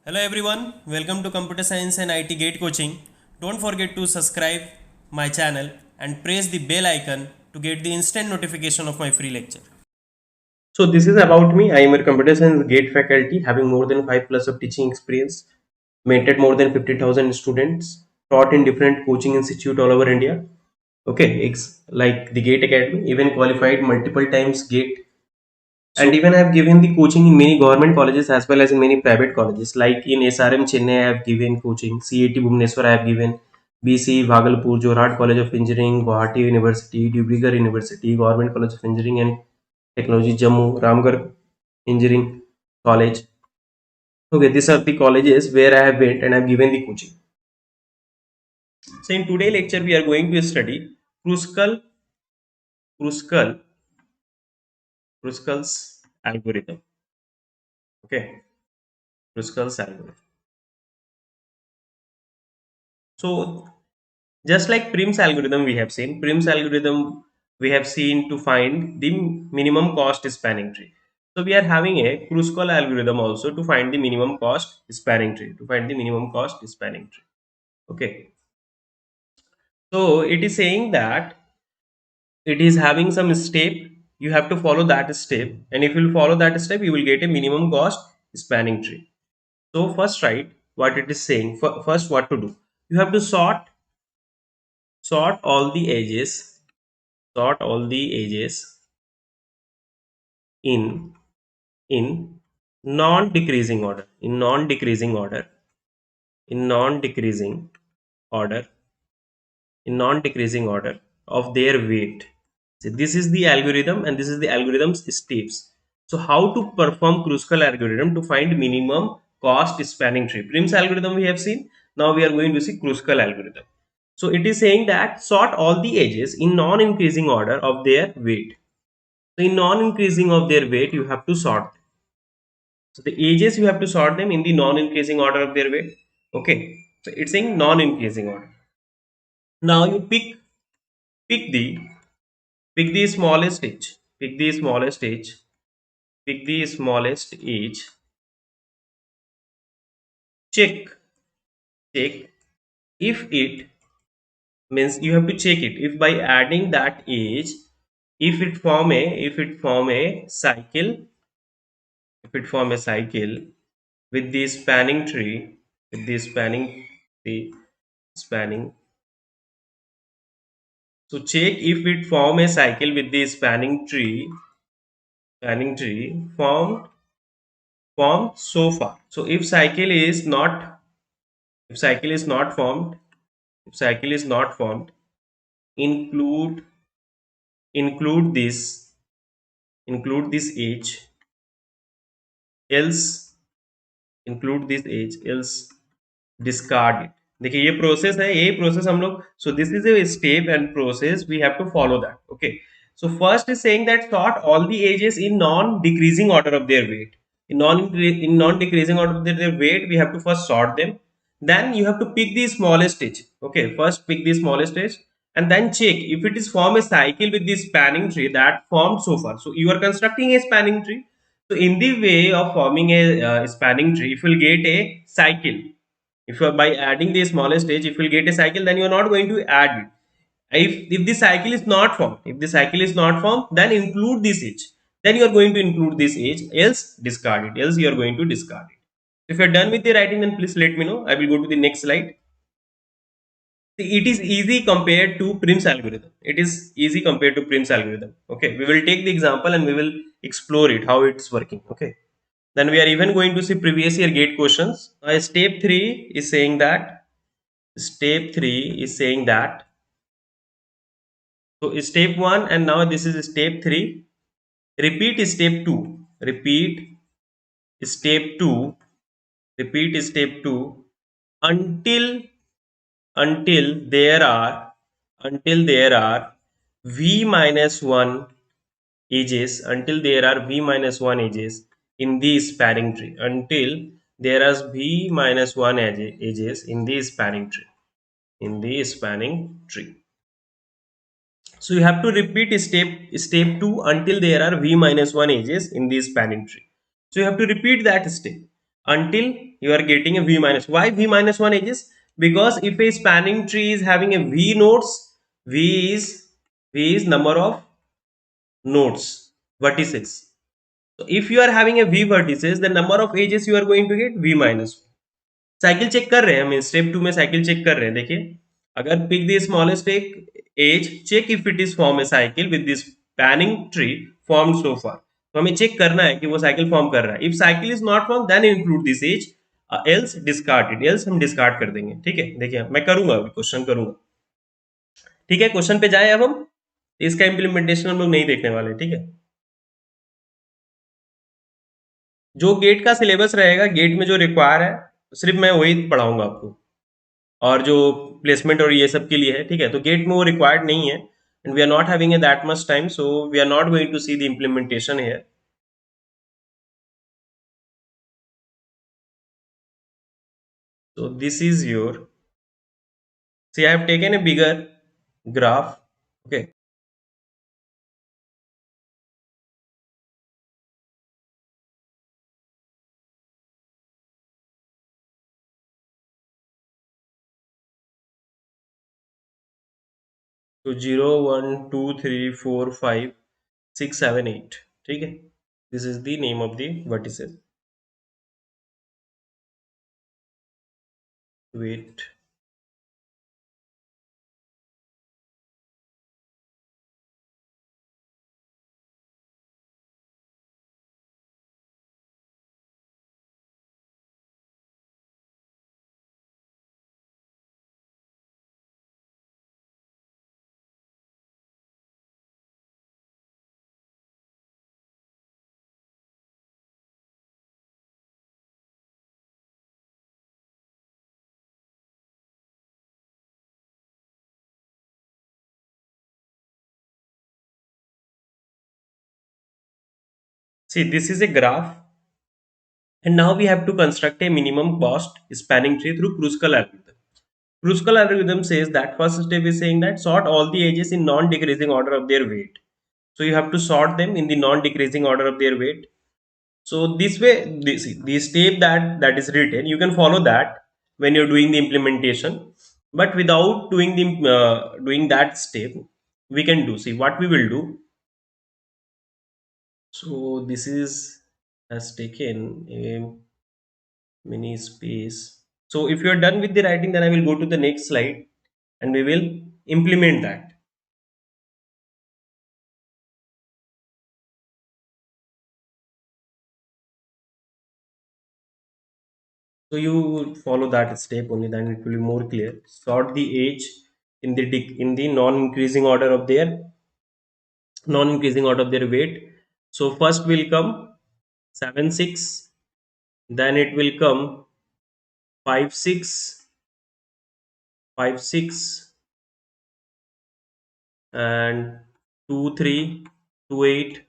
Hello everyone, welcome to Computer Science and IT Gate Coaching. Don't forget to subscribe my channel and press the bell icon to get the instant notification of my free lecture. So this is about me. I am a computer science gate faculty having more than 5 plus of teaching experience, mentored more than 50,000 students, taught in different coaching institute all over India. Okay, it's like the Gate Academy, even qualified multiple times Gate, and even I have given the coaching in many government colleges as well as in many private colleges. Like in SRM Chennai, I have given coaching. CAT Bhubaneswar, I have given. BC Bhagalpur, Jorhat College of Engineering, Guwahati University, Dibrugarh University, Government College of Engineering and Technology, Jammu, Ramgarh Engineering College. Okay, these are the colleges where I have went and I have given the coaching. So in today lecture, we are going to study Kruskal, Kruskal, Kruskal's algorithm. Okay, Kruskal's algorithm. So just like Prim's algorithm we have seen to find the minimum cost spanning tree. So we are having a Kruskal algorithm also to find the minimum cost spanning tree. Okay. So it is saying that it is having some step. You have to follow that step, and if you follow that step, you will get a minimum cost spanning tree. So first, right, what it is saying. First, what to do? You have to sort all the edges sort all the edges in in non-decreasing order in non-decreasing order in non-decreasing order of their weight. So this is the algorithm and this is the algorithm's steps. So how to perform Kruskal algorithm to find minimum cost spanning tree? Prim's algorithm we have seen. Now we are going to see Kruskal algorithm. So it is saying that sort all the edges in non-increasing order of their weight. So in non-increasing of their weight, you have to sort. So the ages you have to sort them in the non-increasing order of their weight. Okay. So it's saying non-increasing order. Now you pick the pick the smallest edge. Pick the smallest edge. Check if it means you have to check it if by adding that edge, if it form a cycle, with the spanning tree, with the spanning. So check if it form a cycle with the formed so far. So if cycle is not formed, include include this age, else else discard it. देखिए ये process है, यही process हम लोग. So this is a step and process we have to follow that. Okay. So first is saying that sort all the ages in non-decreasing order of their weight. In non-decreasing order of their weight, we have to first sort them. Then you have to pick the smallest edge. Okay, first pick the smallest edge, and then check if it is form a cycle with the spanning tree that formed so far. So you are constructing a spanning tree. So in the way of forming a spanning tree, if you will get a cycle, if you are by adding the smallest edge, if you will get a cycle, then you are not going to add it. If the cycle is not formed, then include this edge. Then you are going to include this edge, else discard it. If you are done with the writing, then please let me know. I will go to the next slide. See, it is easy compared to Prim's algorithm. Okay, we will take the example and we will explore it how it's working. Okay, then we are even going to see previous year gate questions. Step 3 is saying that so step 1 and now this is step 3. Repeat step 2. Step 2. Repeat step 2 until until there are v minus 1 edges in the spanning tree. Until there are v minus 1 edges in the spanning tree. So you have to repeat step 2 until there are v minus 1 edges in the spanning tree. So you have to repeat that step. until you are getting a v minus. Why v minus 1 edges? Because if a spanning tree is having a v nodes, v is number of nodes, vertices. So if you are having a v vertices, the number of edges you are going to get v minus. Cycle check कर रहे हैं हम, step 2 में cycle check कर रहे हैं. देखिए, अगर pick the smallest edge, check if it is form a cycle with this spanning tree form so far. तो हमें चेक करना है कि वो साइकिल फॉर्म कर रहा है. If cycle is not form then include this edge, else discard it, else हम डिस्कार्ड कर देंगे. ठीक है, देखिए मैं करूंगा, अभी क्वेश्चन करूंगा. ठीक है, क्वेश्चन पे जाए अब हम. इसका इम्प्लीमेंटेशन हम लोग नहीं देखने वाले. ठीक है, जो गेट का सिलेबस रहेगा, गेट में जो रिक्वायर है, सिर्फ मैं वही पढ़ाऊंगा आपको. और जो प्लेसमेंट और ये सब के लिए है, ठीक है, तो गेट में वो रिक्वायर्ड नहीं है. And we are not having a that much time, so we are not going to see the implementation here. So this is your, see, I have taken a bigger graph. Okay, so 0 1 2 3 4 5 6 7 8. ठीक है, this is the name of the vertices. Wait, see, this is a graph, and now we have to construct a minimum cost spanning tree through Kruskal algorithm. Kruskal algorithm says that first step is saying that sort all the edges in non-decreasing order of their weight. So you have to sort them in the non-decreasing order of their weight. So this way, the step that is written, you can follow that when you're doing the implementation. But without doing the doing that step, we can do. See what we will do. So this is has taken a mini space. So if you are done with the writing, then I will go to the next slide and we will implement that. So you follow that step only, then it will be more clear. Sort the age in the non-increasing order of their weight. So first will come 7 6, then it will come 5 6, 5 6, and 2 3, 2 8.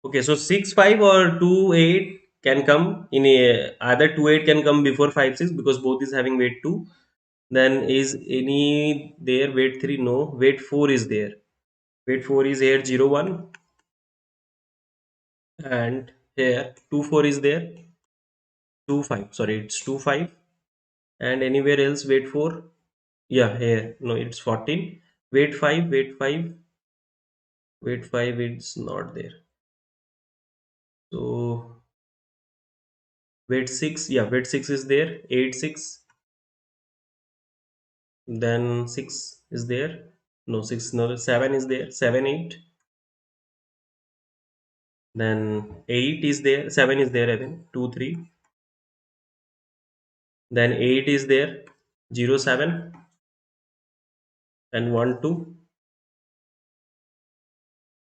Okay, so 6 5 or 2 8 can come in a, either 2 8 can come before 5 6 because both is having weight 2. Then is any there weight 3? No, weight 4 is there. Weight 4 is here 0 1, and here 2 4 is there, 2 5, sorry, it's 2 5. And anywhere else weight 4? Yeah, here no, it's 14. Weight 5, weight 5, weight 5, it's not there. So weight 6, yeah, weight 6 is there, 8 6. Then 6 is there, no, 6, no, 7 is there, 7 8. Then 8 is there, 7 is there again, 2 3. Then 8 is there, 0 7, and 1 2.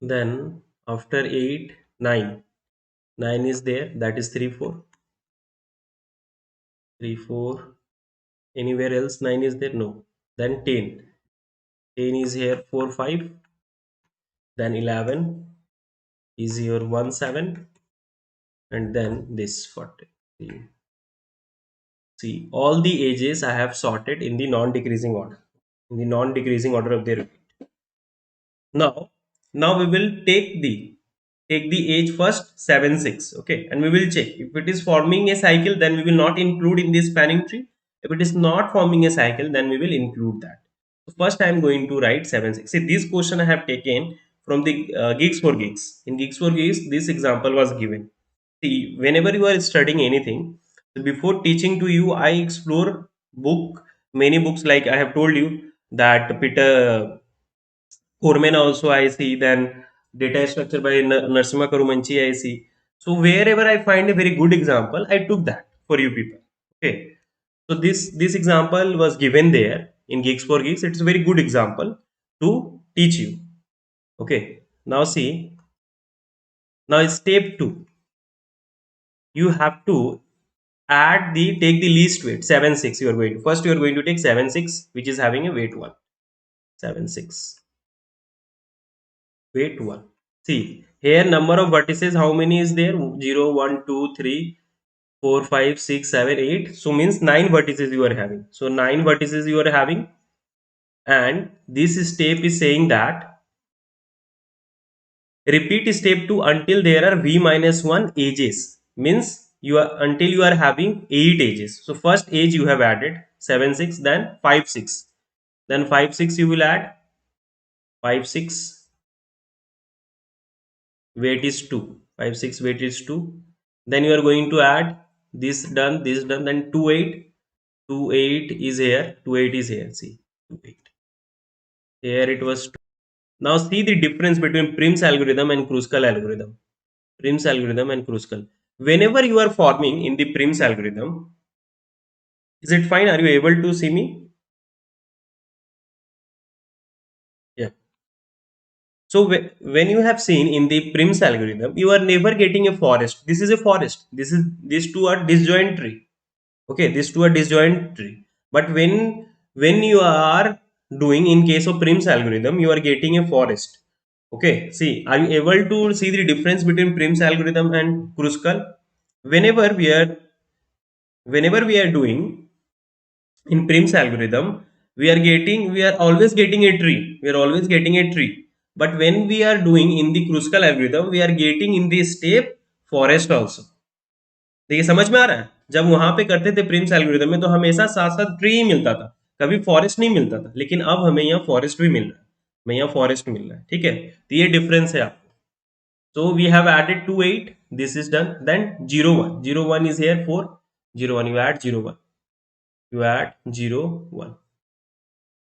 Then after 8 9, 9 is there, that is 3 4, 3 4. Anywhere else 9 is there? No. Then 10, 10 is here 4 5. Then 11 is your 1 7, and then this 40. See, all the ages I have sorted in the non-decreasing order, in the non-decreasing order of their weight. Now we will take the take the age first 7 6. Okay, and we will check if it is forming a cycle, then we will not include in this spanning tree. If it is not forming a cycle, then we will include that. So first I am going to write 7 6. See, this question I have taken from the Geeks for Geeks. In Geeks for Geeks, this example was given. See, whenever you are studying anything, so before teaching to you, I explore book, many books, like I have told you that Peter Foreman also I see, then data structure by Narasimha Karumanchi I see. So wherever I find a very good example, I took that for you people. Okay. So this example was given there in Geeks for Geeks. It's a very good example to teach you. Okay. Now see, now step two. You have to add the take the least weight 7 6. You are going to first you are going to take 7 6, which is having a weight 1. 7 6 weight 1. See, here number of vertices, how many is there? 0 1 2 3 4 5 6 7 8. So means 9 vertices you are having. So 9 vertices you are having, and this step is saying that repeat step 2 until there are v minus 1 edges. Means you are until you are having 8 edges. So first edge you have added 7 6, then 5 6, then 5 6 you will add 5 6, weight is 2, 5 6 weight is 2. Then you are going to add this done, then 2 8, 2 8 is here, 2 8 is here. See, 2 8 here it was 2. Now see the difference between Prim's algorithm and Kruskal algorithm. Prim's algorithm and Kruskal. Whenever you are forming in the Prim's algorithm, is it fine? Are you able to see me? Yeah. So when you have seen in the Prim's algorithm, you are never getting a forest. This is a forest. These two are disjoint tree. Okay, these two are disjoint tree. But when you are doing in case of Prim's algorithm, you are getting a forest. Okay, see, are you able to see the difference between Prim's algorithm and Kruskal? Whenever we are whenever we are doing in Prim's algorithm, we are always getting a tree. We are always getting a tree. But when we are doing in the Kruskal algorithm, we are getting in the step forest also. देखिए समझ में आ रहा है, जब वहां पे करते थे प्रिम्स एल्गोरिथम में तो हमेशा साथ साथ ट्री ही मिलता था, कभी फॉरेस्ट नहीं मिलता था, लेकिन अब हमें यहाँ फॉरेस्ट भी मिल रहा है, हमें यहाँ फॉरेस्ट मिल रहा है, ठीक है, तो ये डिफरेंस है आपको. So we have added 2 8, this is done, then 0 1, 0 1 is here for 0 1, you add 0 1, you add 0 1,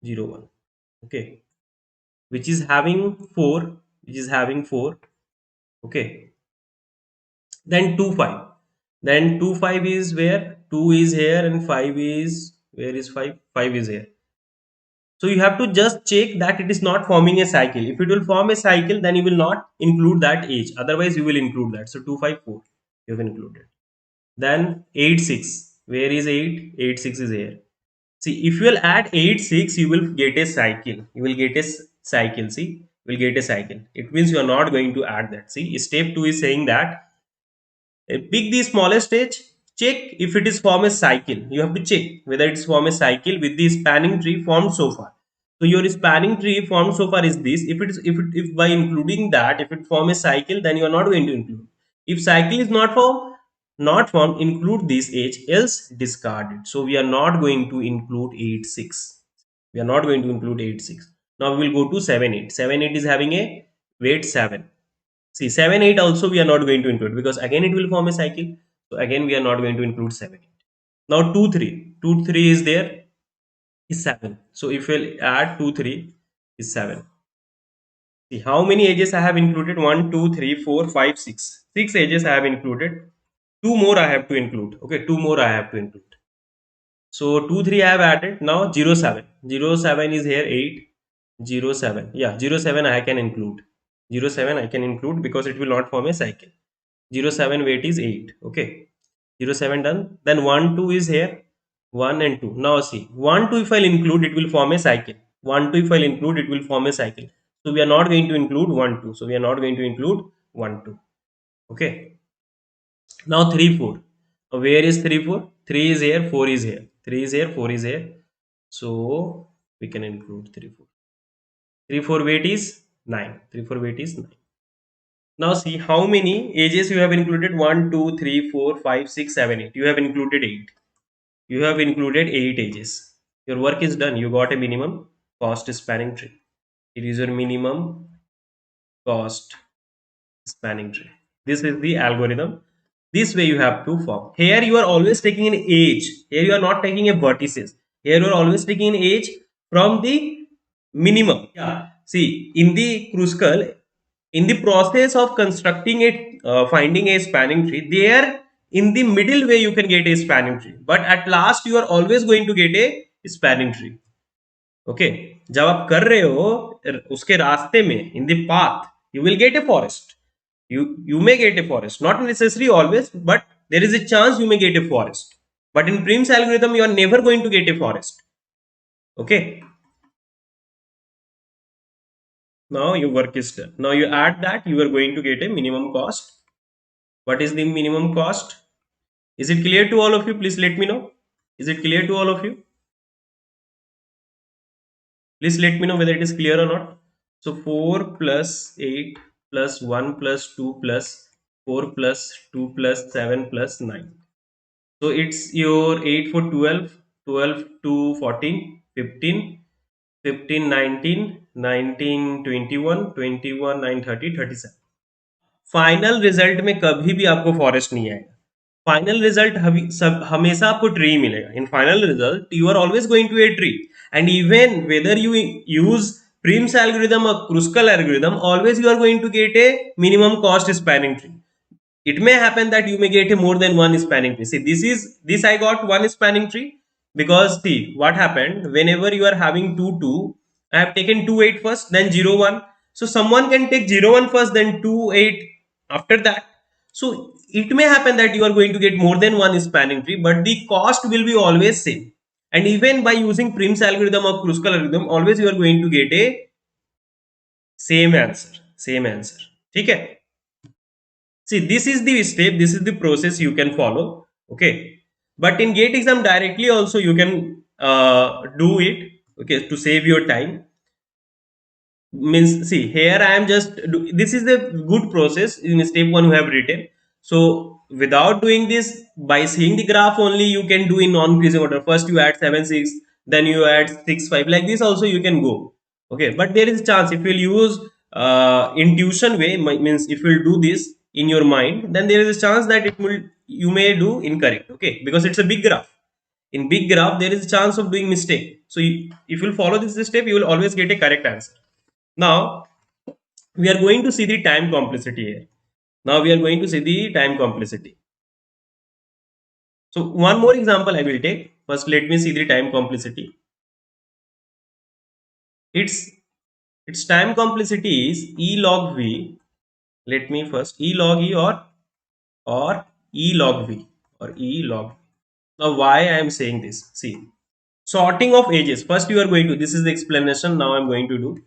0 1. Okay, which is having 4, which is having 4. Okay, then 2 5, then 2 5 is where 2 is here and 5 is, where is 5, 5 is here. So you have to just check that it is not forming a cycle. If it will form a cycle, then you will not include that age, otherwise you will include that. So 2 5 4 you have included. Then 8 6, where is 8, 8 6 is here. See, if you will add 8 6, you will get a cycle, you will get a cycle. See, you will get a cycle, it means you are not going to add that. See, step 2 is saying that pick the smallest edge, check if it is form a cycle. You have to check whether it's form a cycle with the spanning tree formed so far. So your spanning tree formed so far is this. If by including that, if it form a cycle, then you are not going to include. If cycle is not formed, include this edge, else discard it. So we are not going to include 8 6. We are not going to include 8 6. Now we will go to 7 8. 7 8 is having a weight 7. See, 7 8 also we are not going to include because again it will form a cycle. So again we are not going to include 7 8. Now 2 3. 2 3 is there, is 7. So if we'll add 2 3 is 7. See how many edges I have included? 1 2 3 4 5 6. 6 edges I have included. 2 more I have to include. Okay, 2 more I have to include. So 2 3 I have added. Now 0 7. 0 7 is here 8. 0 7. Yeah, 0 7 I can include. 0 7 I can include because it will not form a cycle. 0 7 weight is 8. Okay, 0 7 done. Then 1 2 is here, 1 and 2. Now see, 1 2 if I'll include, it will form a cycle. 1 2 if I'll include, it will form a cycle. So we are not going to include 1 2. So we are not going to include 1 2. Okay, now 3 4. Where is 3 4? 3 is here, 4 is here. 3 is here, 4 is here. So we can include 3 4. 3 4 weight is 9. 3 4 weight is 9. Now see how many ages you have included. 1, 2, 3, 4, 5, 6, 7, 8. You have included 8. You have included 8 ages. Your work is done. You got a minimum cost spanning tree. It is your minimum cost spanning tree. This is the algorithm. This way you have to form. Here you are always taking an age. Here you are not taking a vertices. Here you are always taking an age from the minimum. Yeah. See, in the Kruskal, in the process of constructing it, finding a spanning tree, there in the middle way you can get a spanning tree. But at last you are always going to get a spanning tree. Okay जब आप कर रहे हो उसके रास्ते में in the path you will get a forest you may get a forest, not necessarily always, but there is a chance you may get a forest. But in Prim's algorithm you are never going to get a forest. Okay, now your work is done. Now you add that you are going to get a minimum cost. What is the minimum cost? Is it clear to all of you? Please let me know. Is it clear to all of you? Please let me know whether it is clear or not. So 4 plus 8 plus 1 plus 2 plus 4 plus 2 plus 7 plus 9. So it's your 8 for 12, 12 to 14, 15, 15, 19, 19, 21, 21, 9, 30, 37. Final result में कभी भी आपको forest नहीं आएगा. Final result सब हमेशा आपको tree मिलेगा. In final result you are always going to a tree. And even whether you use Prim's algorithm or Kruskal algorithm, always you are going to get a minimum cost spanning tree. It may happen that you may get a more than one spanning tree. See, this I got one spanning tree because see what happened whenever you are having 2 2, I have taken 2 8 first, then 0 1. So someone can take 0 1 first, then 2 8 after that. So it may happen that you are going to get more than one spanning tree, but the cost will be always same. And even by using Prim's algorithm or Kruskal algorithm, always you are going to get a same answer. Same answer. ठीक है. See, this is the step, this is the process you can follow. Okay. But in GATE exam directly also you can do it. Okay, to save your time. Means, see, here I am just, this is the good process in step 1 you have written. So, without doing this, by seeing the graph only, you can do in non-increasing order. First you add 7, 6, then you add 6, 5. Like this also you can go. Okay, but there is a chance if you'll use intuition way, means if you'll do this in your mind, then there is a chance that it will, you may do incorrect. Okay, because it's a big graph. In big graph, there is a chance of doing mistake. So, if you follow this step, you will always get a correct answer. Now, we are going to see the time complexity here. Now, we are going to see the time complexity. So, one more example I will take. First, let me see the time complexity. Its its time complexity is E log V. Let me first E log E or E log V or E log V. Now, why I am saying this? See, sorting of ages. First, you are going to, this is the explanation. Now, I am going to do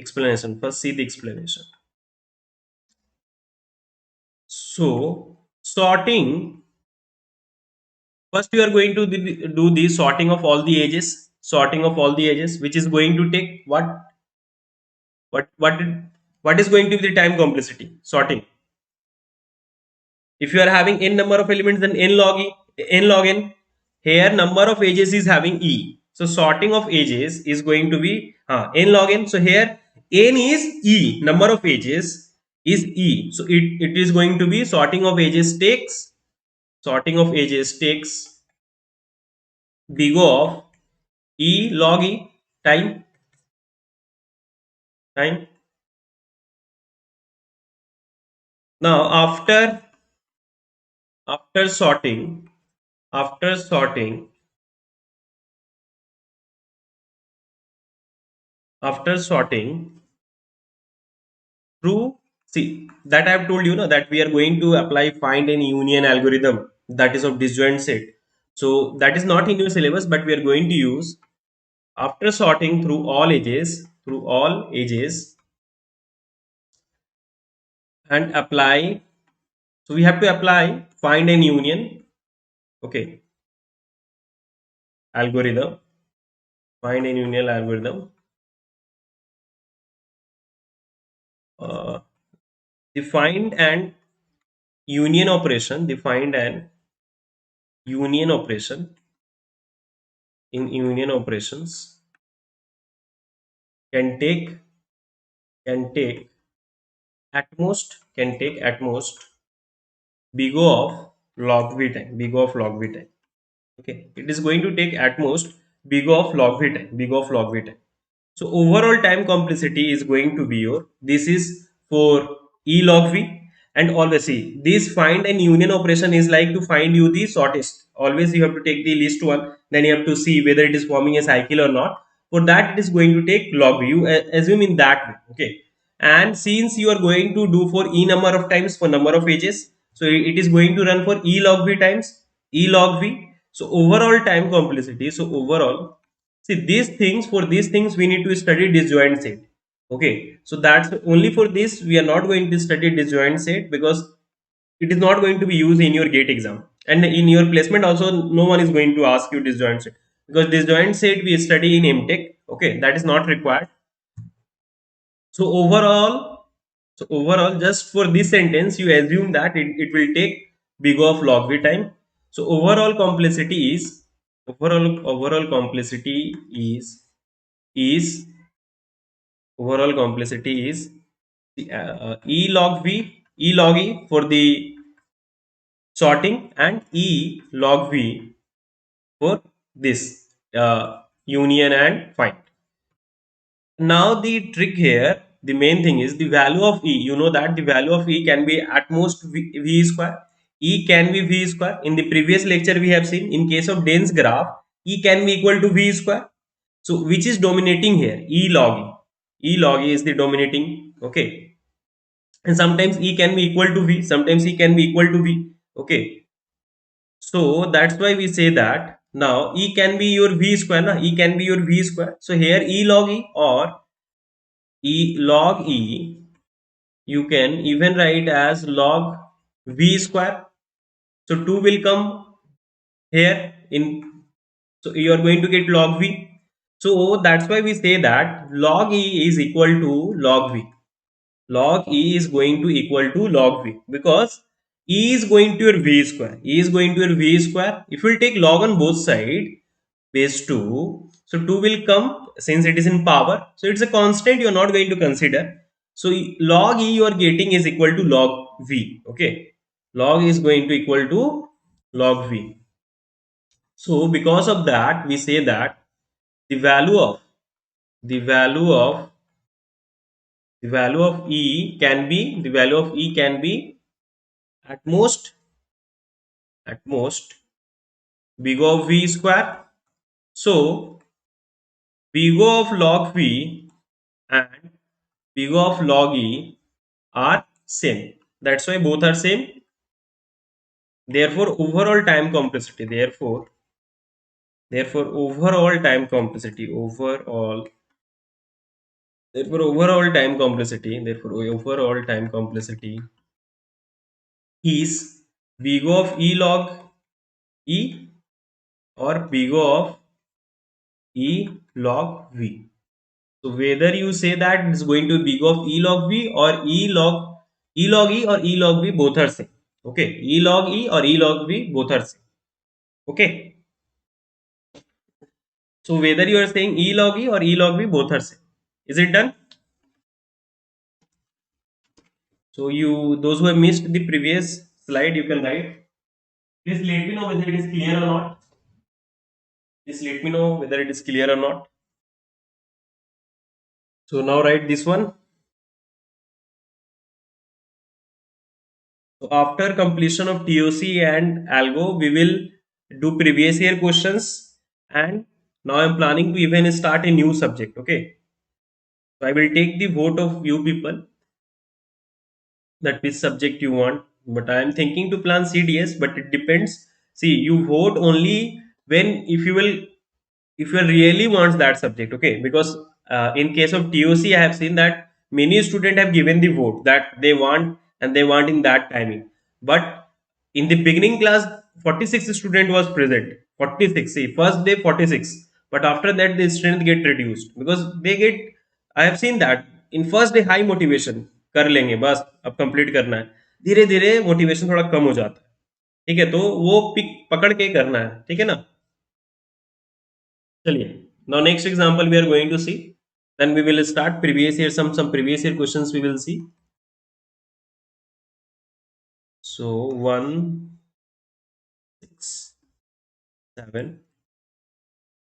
explanation. First, see the explanation. So, sorting, first you are going to do the sorting of all the ages, sorting of all the ages, which is going to take what what did, what is going to be the time complexity sorting. If you are having n number of elements, then n log e, n log n. Here number of ages is having e, so sorting of ages is going to be n log n. So here n is e, number of ages is e, so it is going to be sorting of ages takes big O of e log e time. Now after sorting after sorting after sorting through, see that I have told you, that we are going to apply find and union algorithm, that is of disjoint set. So that is not in your syllabus, but we are going to use after sorting through all ages and apply. So we have to apply find and union, okay, algorithm, find and union algorithm. Uh, Defined and union operation, defined and union operation, in union operations can take can take at most big O of log v time, big O of log v time. Okay, it is going to take at most big O of log v time, big O of log v time. So overall time complexity is going to be your, this is for E log V, and always see this find and union operation is like to find you the shortest. Always you have to take the least one, then you have to see whether it is forming a cycle or not. For that it is going to take log V. You assume in that way. Okay. And since you are going to do for E number of times for number of ages, so it is going to run for E log V times E log V. So overall time complexity. So overall, see these things, for these things we need to study disjoint set. Okay, so that's only for this we are not going to study disjoint set, because it is not going to be used in your gate exam, and in your placement also no one is going to ask you disjoint set, because disjoint set we study in MTech. Okay, that is not required. So overall, just for this sentence, you assume that it will take big of log v time. So overall complexity is overall complexity is e log v, e log e for the sorting, and e log v for this union and find. Now the trick here, the main thing is the value of E. You know that the value of E can be at most V square. E can be V square. In the previous lecture we have seen, in case of dense graph, E can be equal to V square. So which is dominating here? E log E. E log E is the dominating. Okay. And sometimes E can be equal to V. Sometimes E can be equal to V. Okay. So that's why we say that now E can be your V square. Na? E can be your V square. So here E log E or E log E, you can even write as log V square. So 2 will come here in, so you are going to get log V. So that's why we say that log E is equal to log V. Log E is going to equal to log V, because E is going to your V square. E is going to your V square. If you will take log on both sides, base 2, so 2 will come since it is in power, so it's a constant you are not going to consider. So log E you are getting is equal to log V. Okay, log is going to equal to log V. So because of that we say that the value of the value of the value of E can be, the value of E can be at most big O of V square. So big O of log V and big O of log E are same. That's why both are same. Therefore, overall time complexity. Therefore, overall time complexity is big O of E log E or big O of E log V. So whether you say that it's going to be big of E log V or E log E or E log V, both are same. Okay, E log E or E log V, both are same. Okay. So whether you are saying E log E or E log V, both are same. Is it done? So those who have missed the previous slide, you can write. Please let me know whether it is clear or not. Please let me know whether it is clear or not. So now write this one. So after completion of TOC and Algo, we will do previous year questions, and now I'm planning to even start a new subject. Okay, so I will take the vote of you people that which subject you want, but I am thinking to plan CDS, but it depends. See, you vote only when, if you really wants that subject. Okay, because in case of TOC I have seen that many students have given the vote that they want, and they want in that timing, but in the beginning class 46 student was present. 46, see, first day 46, but after that the strength get reduced because they get, I have seen that in first day high motivation, कर लेंगे बस, अब complete करना है। धीरे धीरे motivation थोड़ा कम हो जाता है। ठीक है, तो वो पिक पकड़ के करना है, ठीक है ना। चलिए, now next example we are going to see, then we will start previous year, some previous year questions we will see. So 1 6 7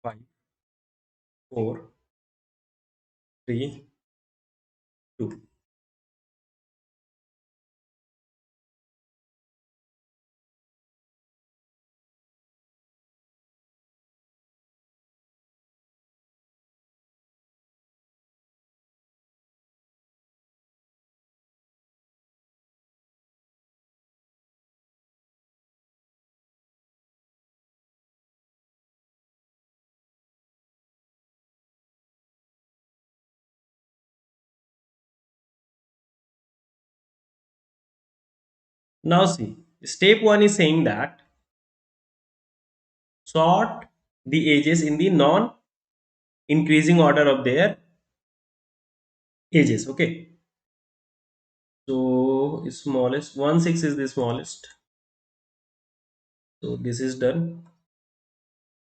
5 4 3 2. Now see, step 1 is saying that sort the ages in the non increasing order of their ages. Okay, so smallest 1 6 is the smallest, so this is done.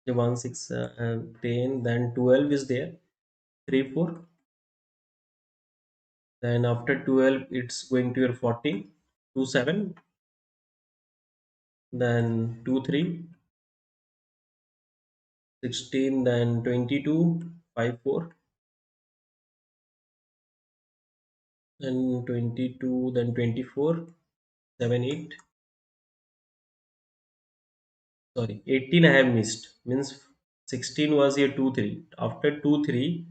The 1 6 10, then 12 is there, 3 4, then after 12 it's going to your 14, 2 7, then 2 3, 16, then 22, 5 4, then 22, then 24, 7 8. Sorry, 18 I have missed, means 16 was here 2 3. After 2 3,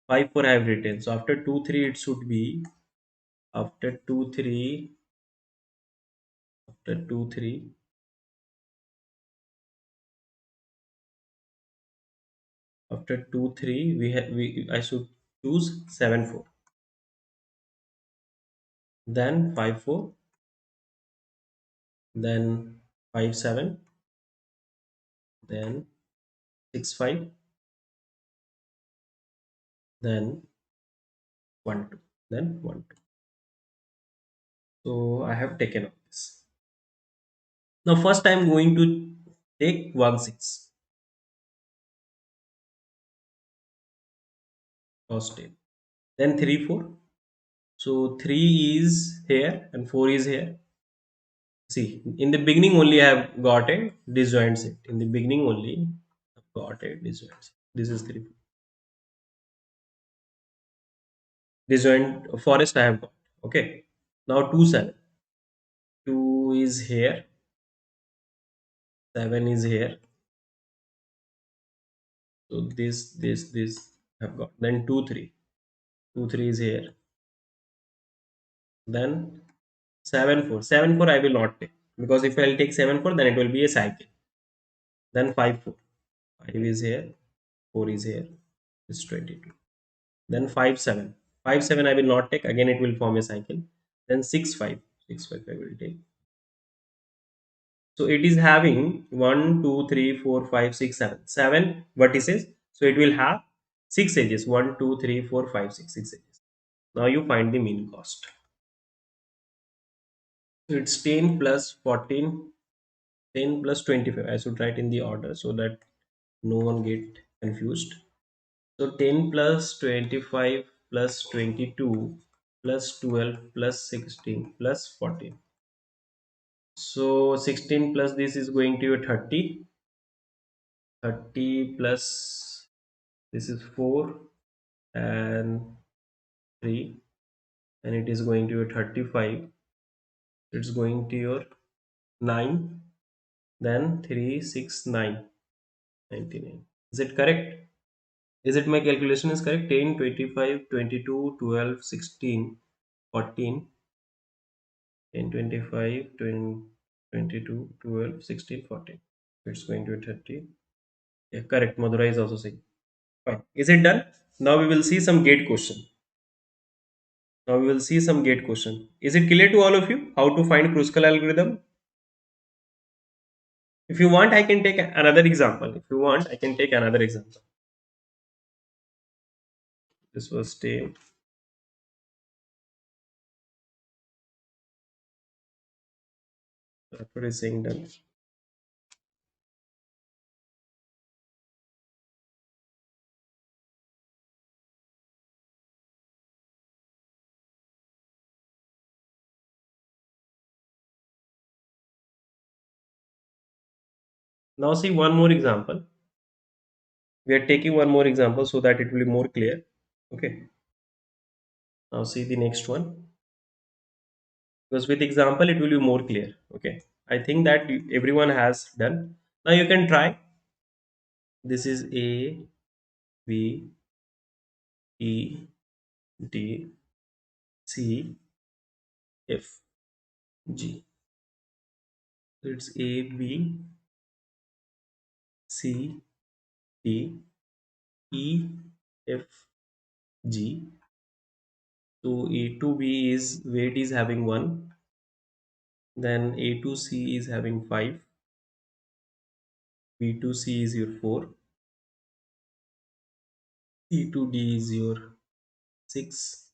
5 4 I have written, so after 2 3 it should be, after 2 3, after 2 3, after 2 3 we have, I should choose 7 4, then 5 4, then 5 7, then 6 5, then 1 2, then 1 2. So I have taken up this. Now first I am going to take 1 6 first step, then 3 4. So 3 is here and 4 is here. See, in the beginning only I have got a disjoint set. In the beginning only I've got a disjoint set. This is 3 disjoint forest I have got. Okay. Now 2 7. 2 is here, 7 is here. So this I've got. Then 2 3. 2 3 is here. Then 7 4. 7 4 I will not take, because if I'll take 7 4 then it will be a cycle. Then 5 4. 5 is here, 4 is here. It's 22. Then 5 7. 5 7 I will not take, again it will form a cycle. Then 6 5. 6 5 I will take. So it is having 1 2 3 4 5 6 7 7 vertices. So it will have 6 edges, 1 2 3 4 5 6 6 edges. Now you find the mean cost. So it's 10 plus 14, 10 plus 25. I should write in the order so that no one get confused. So 10 plus 25 plus 22 plus 12 plus 16 plus 14. So 16 plus this is going to be 30. 30 plus this is 4 and 3, and it is going to be 35. It's going to your 9, then 3 6 9, 99. Is it correct? Is it my calculation is correct? 10 25 22 12 16 14, 10 25 20 22 12 16 14. It's going to be 30. Yeah, correct. Madhura is also saying. Fine. Is it done? Now we will see some gate question. Now we will see some gate question. Is it clear to all of you how to find Kruskal algorithm? If you want, I can take another example. If you want, I can take another example. This was stay. That's what is saying done. Now see one more example. We are taking one more example so that it will be more clear. Okay. Now see the next one, because with example it will be more clear. Okay. I think that everyone has done. Now you can try. This is A, B, E, D, C, F, G. So it's A, B, C, D, E, F, G. So A to B is weight is having 1, then A to C is having 5, B to C is your 4, C to D is your 6,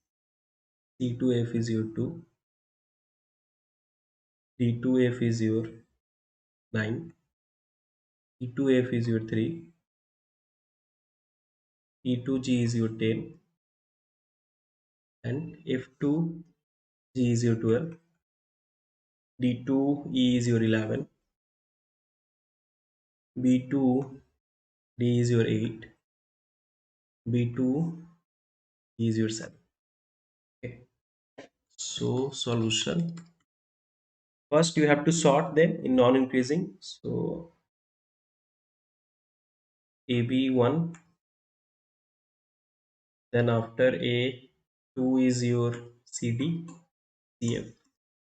C to F is your 2, D to F is your 9, E to F is your 3, E to G is your 10, and F to G is your 12, D to E is your 11, B to D is your 8, B to E is your 7. Okay. So solution. First you have to sort them in non-increasing. So AB1, then after A2 is your CD, CF,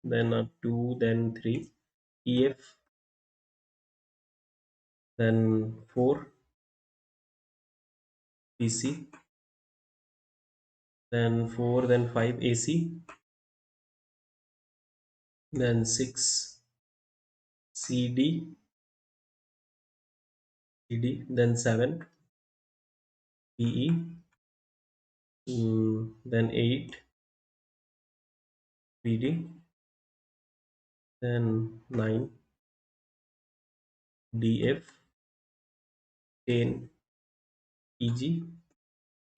then 2, then 3, EF, then 4, PC, then 4, then 5, AC, then 6, CD, then 7, PE, then 8, PD, then 9, DF, 10, EG,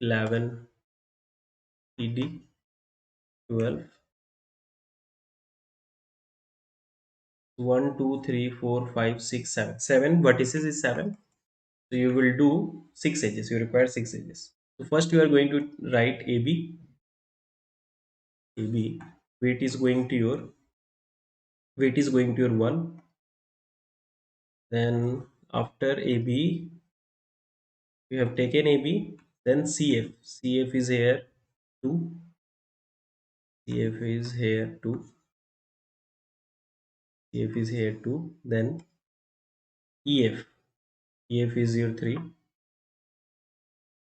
11, ED, 12, 1, 2, 3, 4, 5, 6, 7. 7 vertices is 7. So you will do 6 edges. You require 6 edges. So first you are going to write AB. AB. Weight is going to your 1. Then after AB, you have taken AB. Then CF. CF is here 2. CF is here 2. CF is here 2. Then EF. EF is your 3.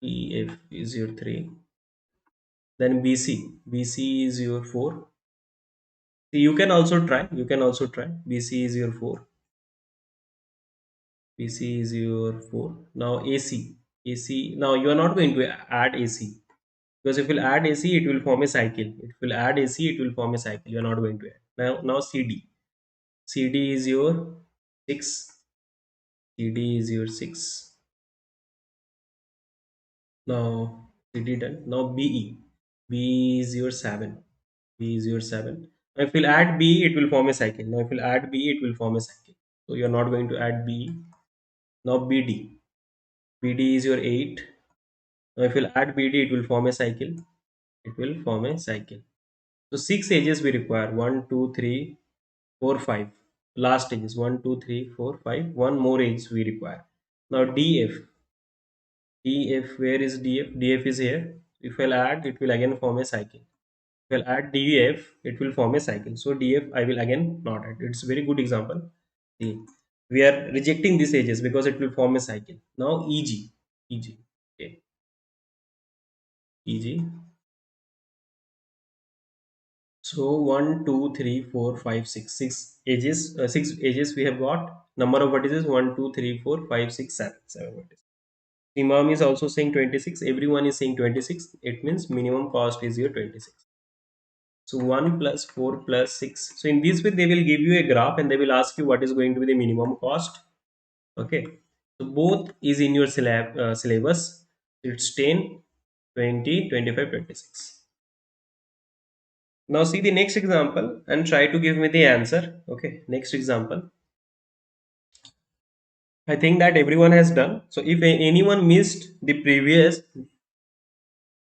EF is your 3. Then BC. BC is your 4. You can also try. You can also try. BC is your 4. BC is your 4. Now AC. AC. Now you are not going to add AC, because if you add AC, it will form a cycle. If you add AC, it will form a cycle. You are not going to add. Now CD. CD is your 6. CD is your 6. Now CD done. Now BE. B is your 7. B is your 7. Now if you add B, it will form a cycle. Now if you add B, it will form a cycle. So you are not going to add B. Now BD. BD is your 8. Now if you add BD, it will form a cycle. It will form a cycle. So 6 edges we require. 1, 2, 3, 4, 5. Last edges 1, 2, 3, 4, 5. One more edge we require. Now DF. DF, where is DF? DF is here. If I'll add, it will again form a cycle. If I'll add DF, it will form a cycle. So DF, I will again not add. It's a very good example. See, we are rejecting these edges because it will form a cycle. Now EG. EG. Okay. EG. So 1, 2, 3, 4, 5, 6. 6 edges. 6 edges we have got. Number of vertices 1, 2, 3, 4, 5, 6, 7. 7 vertices. Imam is also saying 26. Everyone is saying 26. It means minimum cost is your 26. So 1 plus 4 plus 6. So in this way, they will give you a graph and they will ask you what is going to be the minimum cost. Okay. So both is in your syllabus. It's 10, 20, 25, 26. Now see the next example and try to give me the answer. Okay. Next example. I think that everyone has done. So if anyone missed the previous,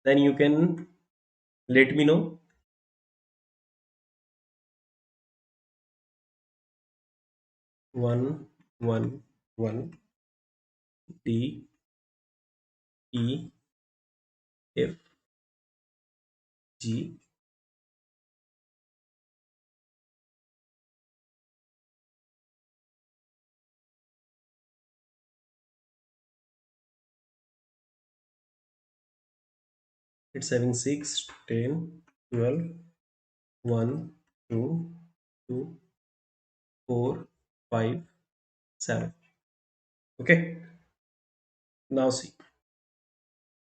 then you can let me know. 1, 1, 1, D, E, F, G. It's having 6, 10, 12, 1, 2, 2, 4, 5, 7. Okay. Now see.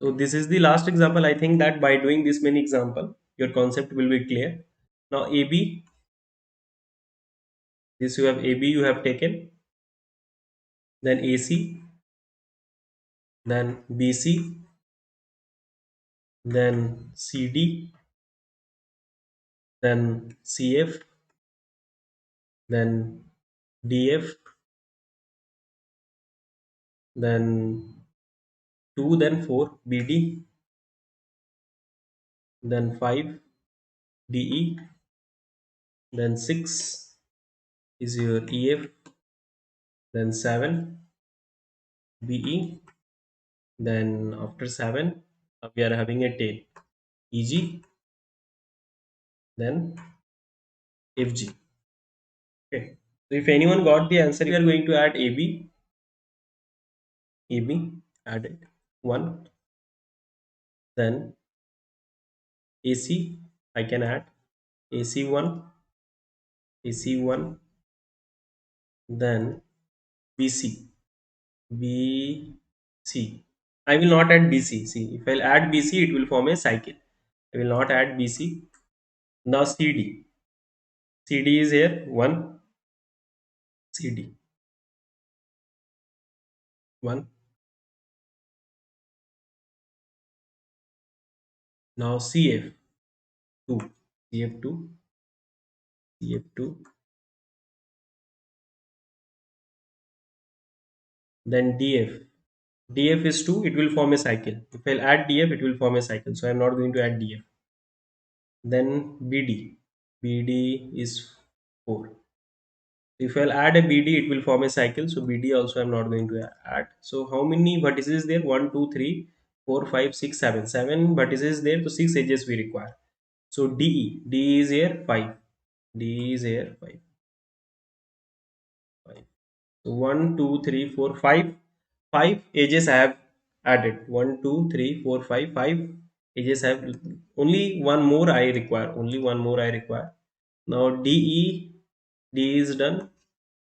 So this is the last example. I think that by doing this many example, your concept will be clear. Now AB, this you have AB you have taken, then AC, then BC, then CD, then CF, then DF, then 2, then 4 BD, then 5 DE, then 6 is your EF, then 7 BE, then after 7 we are having a 10 EG, then FG. Okay. So if anyone got the answer, we are going to add AB, added 1, then AC, I can add AC1, AC1, then BC, BC. I will not add BC. See, if I'll add BC, it will form a cycle. I will not add BC. Now CD. CD is here 1, CD 1. Now CF 2, CF2, CF2, then DF. DF is 2, it will form a cycle. If I'll add DF, it will form a cycle. So I'm not going to add DF. Then BD. BD is 4. If I'll add a BD, it will form a cycle. So BD also I'm not going to add. So how many vertices there? 1, 2, 3, 4, 5, 6, 7. 7 vertices there. So 6 edges we require. So DE. D is here 5. D is here 5. 5. So 1, 2, 3, 4, 5. 5 edges I have added. 1, 2, 3, 4, 5. 5 edges I have. Only one more I require. Only one more I require. Now DE. D is done.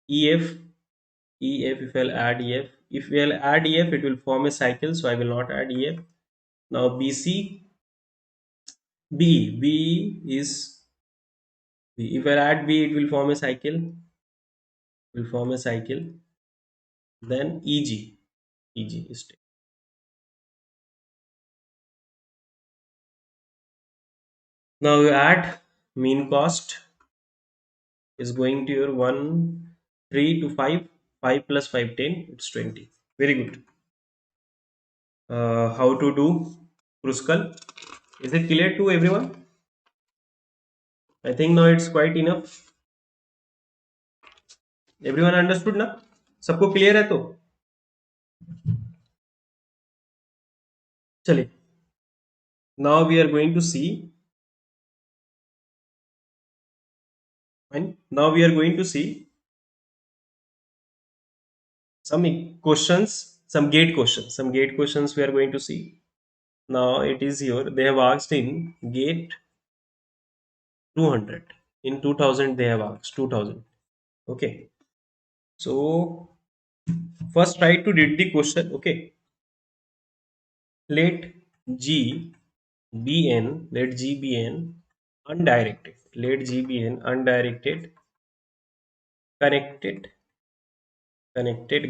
EF. EF, if I'll add EF, if we'll add EF, it will form a cycle, so I will not add EF. Now BC, B is B. If I add B, it will form a cycle. Will form a cycle. Then EG is taken. Now you add mean cost is going to your 1, 3 to 5, 5 plus 5, 10. It's 20. Very good. How to do Kruskal? Is it clear to everyone? I think now it's quite enough. Everyone understood ना? सबको clear है तो चलिए. Now we are going to see, and now we are going to see some questions, some gate questions we are going to see. Now it is here. They have asked in gate 200. In 2000 they have asked 2000. Okay. So first try to read the question. Okay. Let G be n. Let G be n undirected, let G be an undirected connected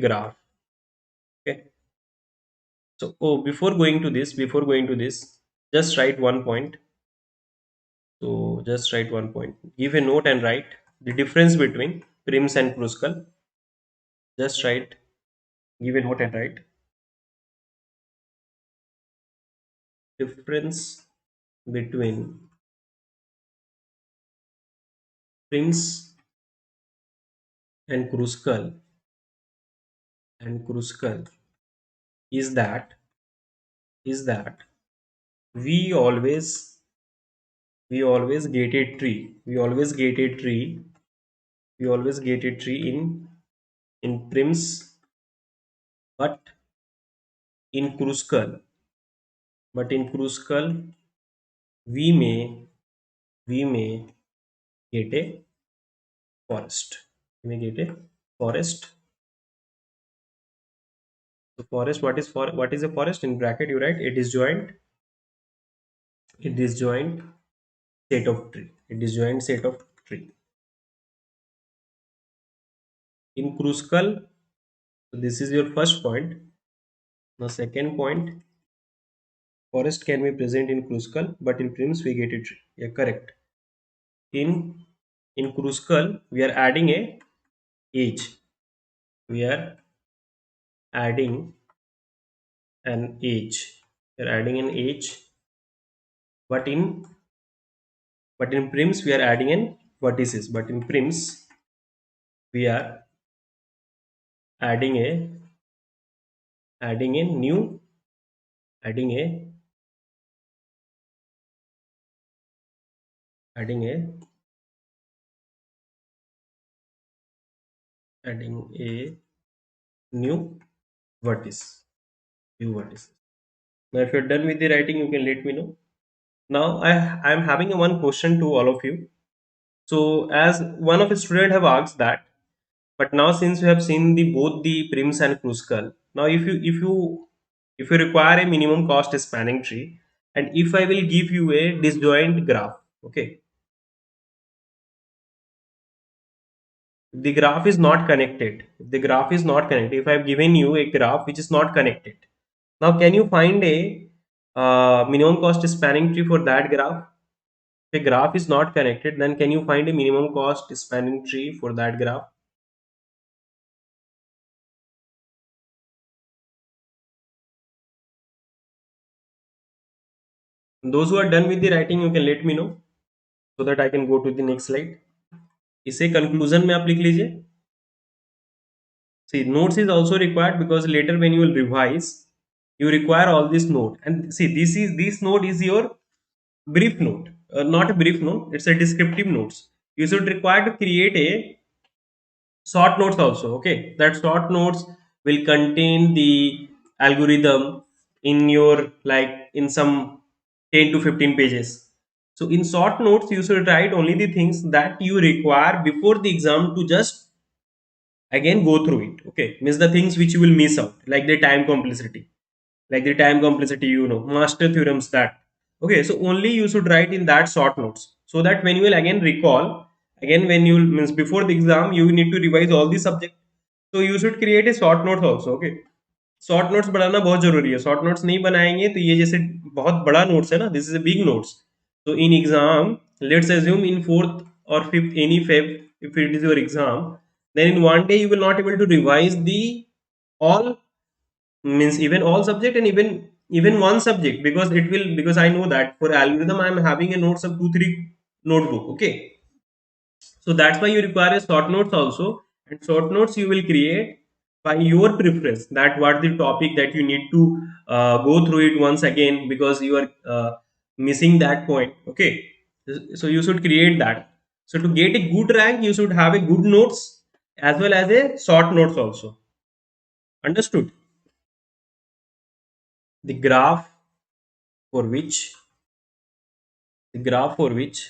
graph. Okay. So, oh, before going to this, just write one point. So just write one point. Give a note and write the difference between Prims and Kruskal. Just write. Give a note and write difference between Prims and Kruskal is that we always we always get a tree. We always get a tree in Prims, but in Kruskal, we may get a forest. We may get a forest. So forest, what is a forest? In bracket you write a disjoint set of tree. A disjoint set of tree. In Kruskal, so this is your first point. Now second point, forest can be present in Kruskal, but in Prims we get a tree. Yeah, correct. In Kruskal, we are adding a age. We are adding an age. We are adding an age, but in Prims we are adding an vertices. But in Prims we are adding a adding a new adding a adding a adding a new vertex new vertices. Now if you're done with the writing, you can let me know. Now I'm having a one question to all of you. So as one of the student have asked that, but now since you have seen the both the Prims and Kruskal, now if you require a minimum cost spanning tree, and if I will give you a disjoint graph, okay, the graph is not connected. If the graph is not connected, if I've given you a graph which is not connected, now can you find a minimum cost spanning tree for that graph? If a graph is not connected, then can you find a minimum cost spanning tree for that graph? Those who are done with the writing, you can let me know so that I can go to the next slide. इसे conclusion में आप लिख लीजिए. See, notes is also required because later when you will revise, you require all this note. And see, this note is your brief note, not a brief note. It's a descriptive notes. You should require to create a short notes also. Okay, that short notes will contain the algorithm in your like in some 10 to 15 pages. So in short notes, you should write only the things that you require before the exam to just again go through it. Okay, means the things which you will miss out, like the time complexity, master theorems, that. Okay, so only you should write in that short notes, so that when you will again recall, again when you means before the exam you need to revise all the subject, so you should create a short notes also. Okay, short notes बनाना बहुत जरूरी है. Short notes नहीं बनाएंगे तो ये जैसे बहुत बड़ा नोट्स है ना, this is a big notes. तो in exam, let's assume in fourth or fifth any feb, if it is your exam, then in one day you will not able to revise the all, means even all subject, and even one subject, because it will, because I know that for algorithm I am having a notes of 2 3 notebook. Okay, so that's why you require a short notes also, and short notes you will create by your preference, that what the topic that you need to go through it once again because you are missing that point. Okay, so you should create that. So to get a good rank you should have a good notes as well as a short notes also. Understood? The graph for which the graph for which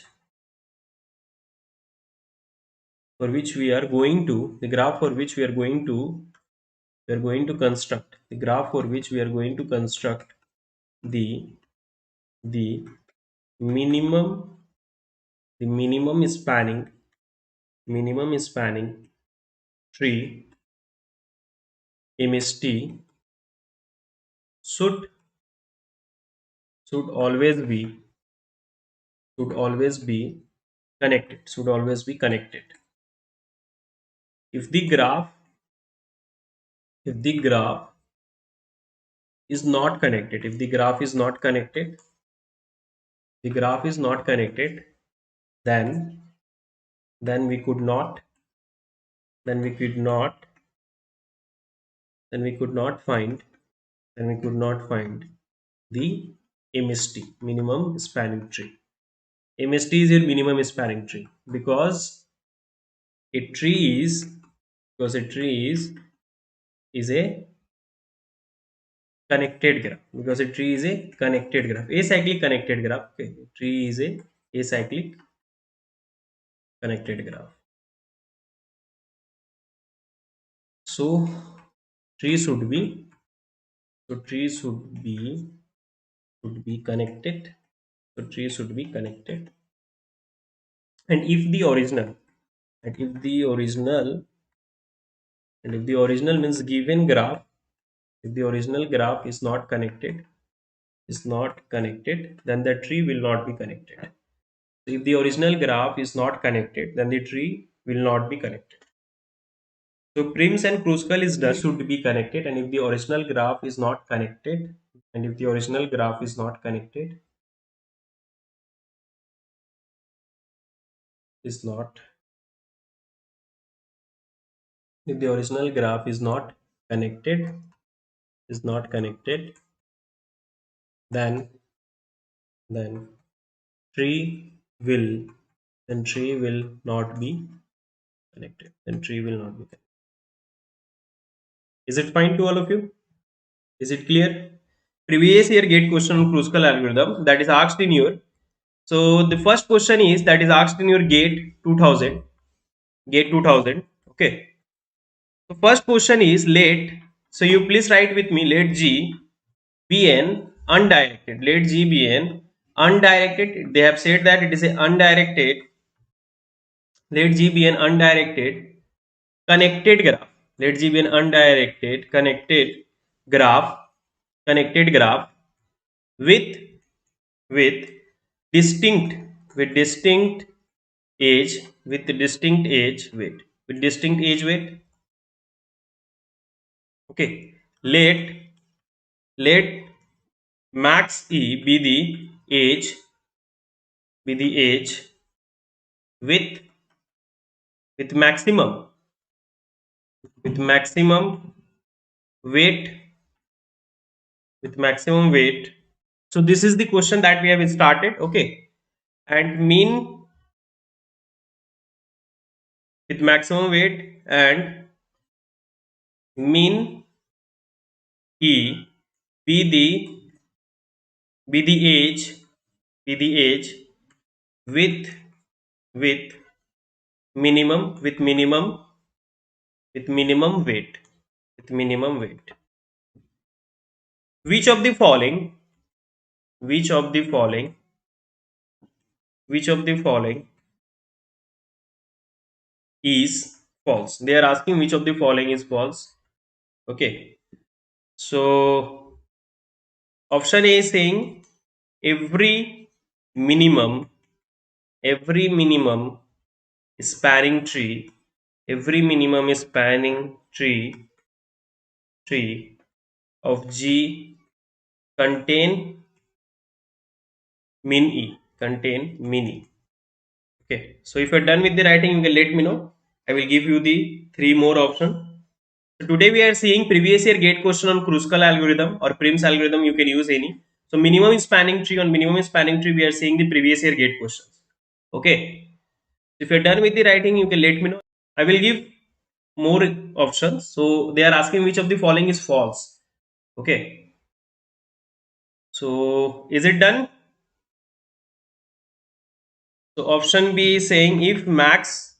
we are going to the graph for which we are going to construct the graph for which we are going to construct the the minimum the minimum spanning tree MST should should always be should always be connected. If the graph if the graph is not connected, if the graph is not connected, the graph is not connected, then then we could not then we could not then we could not find then we could not find the MST, minimum spanning tree. MST is your minimum spanning tree a tree is because a tree is a connected graph, because a tree is a connected graph, acyclic connected graph. Okay, tree is a acyclic connected graph. So tree should be tree should be connected. So tree should be connected, and if the original and if the original means given graph, if the original graph is not connected, then the tree will not be connected. So if the original graph is not connected, then the tree will not be connected. So Prim's and Kruskal is done should be connected, and if the original graph is not connected, and if the original graph is not connected, is not if the original graph is not connected, then then tree will tree will not be connected. Then tree will not be connected. Is it fine to all of you? Is it clear? Previous year gate question on Kruskal algorithm that is asked in your. So the first question is that is asked in your gate 2000. Gate 2000. Okay. So first question is let. So you please write with me. Let G be an undirected. Let G be an undirected. They have said that it is a undirected. Let G be an undirected connected graph. Let G be an undirected graph. Connected graph with with distinct distinct age with distinct age weight. Okay, let max e be the age with with maximum with maximum weight with maximum weight. So this is the question that we have started. Okay, and mean with maximum weight and mean e be the be the age be the age with with minimum weight with minimum weight. Which of the following which of the following which of the following is false? They are asking which of the following is false. Okay, so option A is saying every minimum minimum spanning tree every minimum spanning tree of G contain min e. Okay, so if you're done with the writing, you can let me know. I will give you the three more options. So today we are seeing previous year gate question on Kruskal algorithm or Prim's algorithm. You can use any. So minimum spanning tree, on minimum spanning tree we are seeing the previous year gate questions. Okay. If you're done with the writing, you can let me know. I will give more options. So they are asking which of the following is false. Okay. So is it done? So option B is saying if max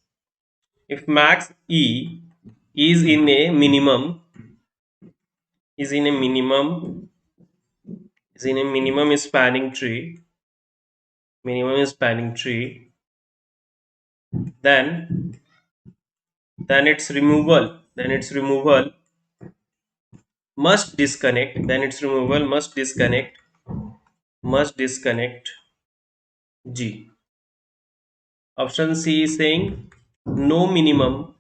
E is in a minimum is in a minimum spanning tree then its removal, must disconnect, must disconnect G. Option C is saying no minimum,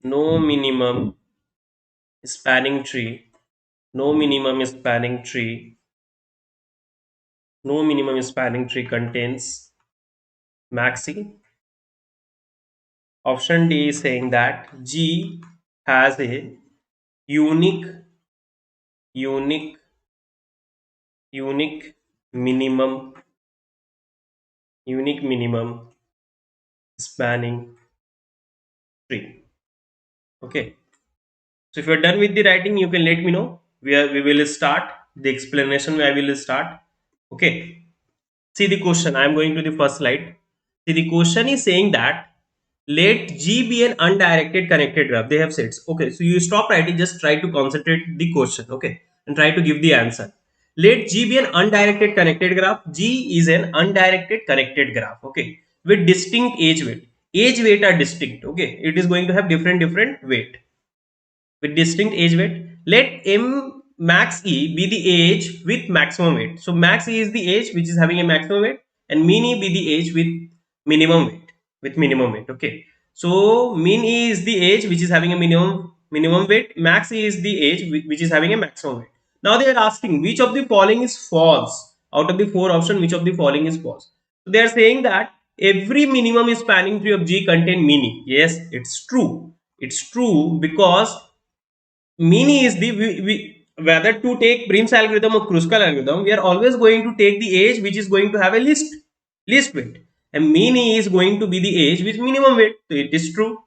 no minimum spanning tree, no minimum spanning tree, no minimum spanning tree contains max E. Option D is saying that G has a unique, unique, unique minimum, unique minimum spanning tree. Okay. So if you're done with the writing, you can let me know. We will start the explanation. I will start. Okay. See the question. I am going to the first slide. See the question is saying that let G be an undirected connected graph. They have said. Okay. So you stop writing. Just try to concentrate the question. Okay. And try to give the answer. Let G be an undirected connected graph. G is an undirected connected graph. Okay. With distinct age weight. Age weight are distinct. Okay. It is going to have different weight with distinct age weight. Let M max E be the age with maximum weight. So max E is the age which is having a maximum weight, and min E be the age with minimum weight. Okay. So min E is the age which is having a minimum weight. Max E is the age which is having a maximum weight. Now they are asking which of the following is false. Out of the four options, which of the following is false? So they are saying that every minimum spanning tree of G contain min E. Yes, it's true. It's true because Mini is whether to take Prim's algorithm or Kruskal algorithm, we are always going to take the age which is going to have a least weight, and Mini is going to be the age with minimum weight. So it is true.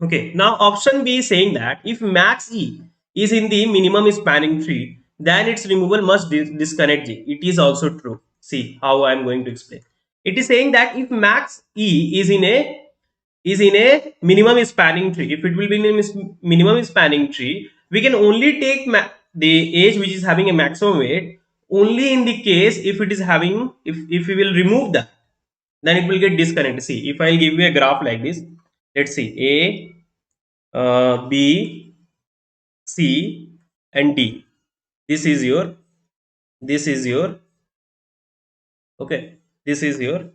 Okay. Now option B is saying that if max E is in the minimum spanning tree, then its removal must disconnect G. It is also true. See how I am going to explain. It is saying that if max E is in a minimum spanning tree. If it will be in a minimum spanning tree, we can only take the age which is having a maximum weight only in the case if it is having, if we will remove that, then it will get disconnected. See, if I'll give you a graph like this, let's see B, C and D. This is your, this is your, okay, this is your,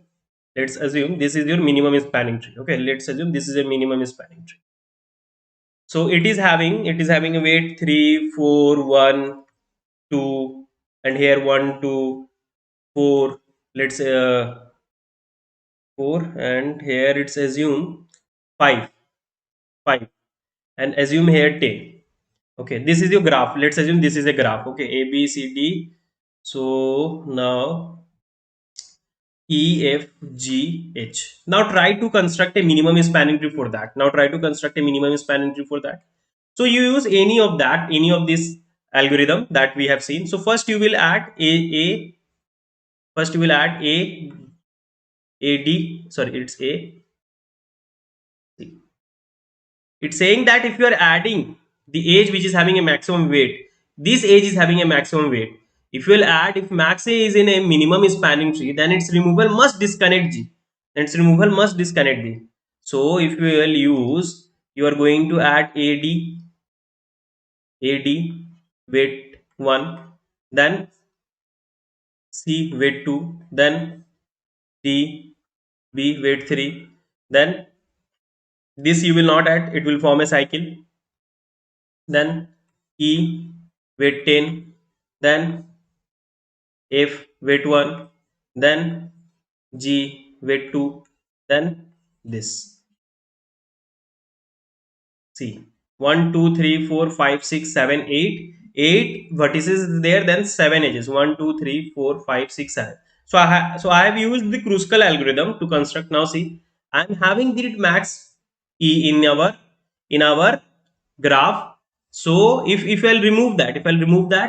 let's assume this is your minimum spanning tree. Okay, let's assume this is a minimum spanning tree. So it is having a weight 3, 4, 1, 2, and here 1, 2, 4. Let's say 4, and here it's assume 5, 5, and assume here 10. Okay, this is your graph. Let's assume this is a graph. Okay, A, B, C, D. So now E, F, G, H. Now try to construct a minimum spanning tree for that. So you use any of this algorithm that we have seen. So first you will add first you will add D, sorry, it's A. It's saying that if you are adding the age which is having a maximum weight, this age is having a maximum weight. If you will add, if max A is in a minimum spanning tree, then its removal must disconnect G. So if you will use, you are going to add AD weight 1, then C weight 2, then D, B weight 3, then this you will not add, it will form a cycle, then E weight 10, then F weight 1, then G weight 2, then this. See, 1, 2, 3, 4, 5, 6, 7, 8. 8 vertices is there, then 7 edges. 1, 2, 3, 4, 5, 6, 7. So I have used the Kruskal algorithm to construct. Now see, I am having the max E in our graph. So if I'll remove that,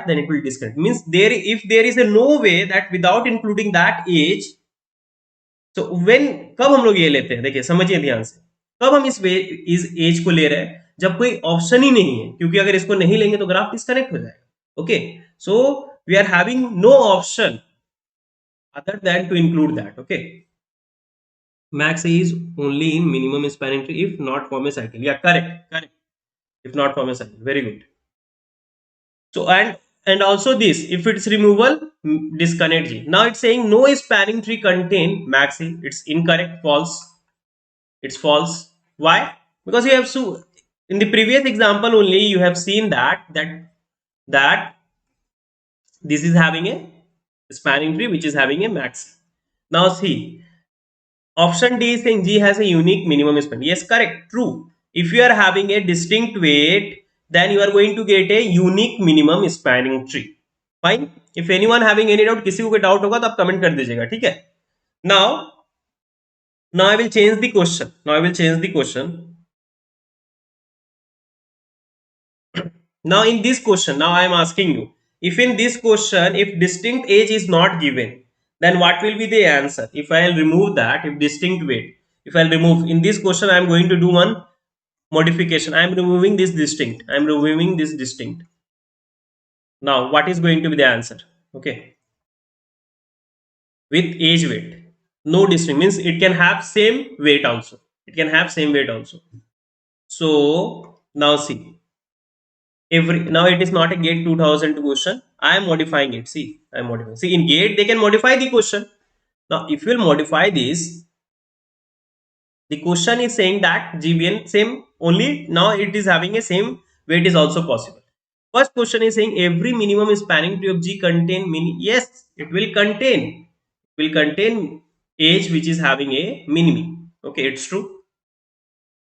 then it will disconnect. Means there, if there is a no way that without including that age. So when, कब हम लोग ये लेते हैं, देखिए समझिए ध्यान से, कब हम इस एज को ले रहे हैं, जब कोई ऑप्शन ही नहीं है, क्योंकि अगर इसको नहीं लेंगे तो ग्राफ डिस्कनेक्ट हो जाएगा. Okay, so we are having no option other than to include that. Okay, Max is only in minimum spanning tree if not form a cycle. Yeah, correct, correct. If not form a cycle, very good. So and also this, if it's removal, disconnect G. Now it's saying no spanning tree contain maxi. It's incorrect, false. It's false. Why? Because you have so in the previous example only you have seen that this is having a spanning tree which is having a max. Now see, option D is saying G has a unique minimum span. Yes, correct, true. If you are having a distinct weight, then you are going to get a unique minimum spanning tree. Fine. If anyone having any doubt, किसी को कोई doubt होगा तो आप comment कर दीजिएगा, ठीक है? Now, now I will change the question. Now I will change the question. Now in this question, now I am asking you, if in this question, if distinct age is not given, then what will be the answer? If I will remove that, if distinct weight, if I will remove, in this question I am going to do one modification. I am removing this distinct. I am removing this distinct. Now what is going to be the answer? Okay. With age weight. No distinct means it can have same weight also. It can have same weight also. So now see, every now it is not a gate 2000 question. I am modifying it. See, I am modifying. See, in gate they can modify the question. Now if you will modify this, the question is saying that GBN same only, now it is having a same weight is also possible. First question is saying every minimum spanning tree of G contain mini. Yes, it will contain, will contain age which is having a minimum. Okay, it's true.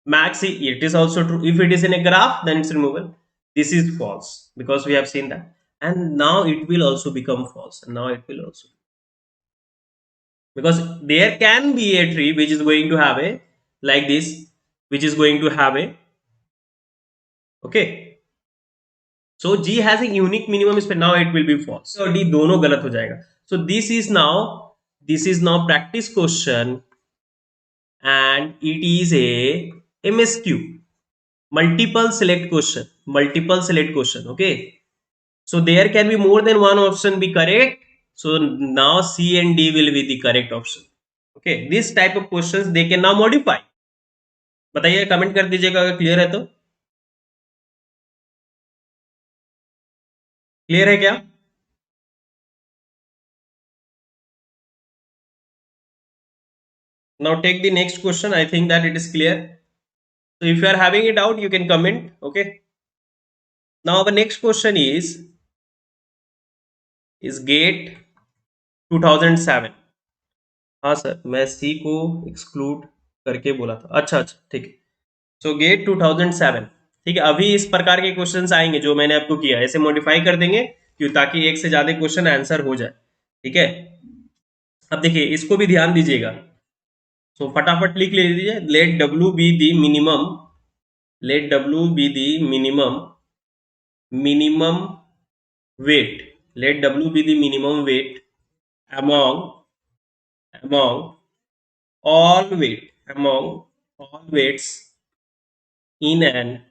Max, it is also true. If it is in a graph, then it's removable. This is false because we have seen that. And now it will also become false. And now it will also, because there can be a tree which is going to have a like this, which is going to have a, okay. So G has a unique minimum space. Now it will be false. So D दोनों गलत हो जाएगा. So this is now practice question and it is a MSQ, multiple select question. Okay, so there can be more than one option be correct. So now C and D will be the correct option. Okay, this type of questions they can now modify. बताइए, comment कर दीजिएगा अगर clear है तो. Clear है क्या? Now take the next question. I think that it is clear. So if you are having it out, you can comment. Okay, now our next question is gate 2007. हाँ sir, मैं सी को exclude करके बोला था. अच्छा अच्छा, ठीक है. सो गेट 2007, ठीक है. अभी इस प्रकार के क्वेश्चंस आएंगे जो मैंने आपको किया, ऐसे मॉडिफाई कर देंगे क्यों, ताकि एक से ज्यादा क्वेश्चन आंसर हो जाए. ठीक है, अब देखिए इसको भी ध्यान दीजिएगा. सो फटाफट लिख लीजिए. Let W be the minimum, let W be the minimum weight, let W be the minimum weight among all weights in an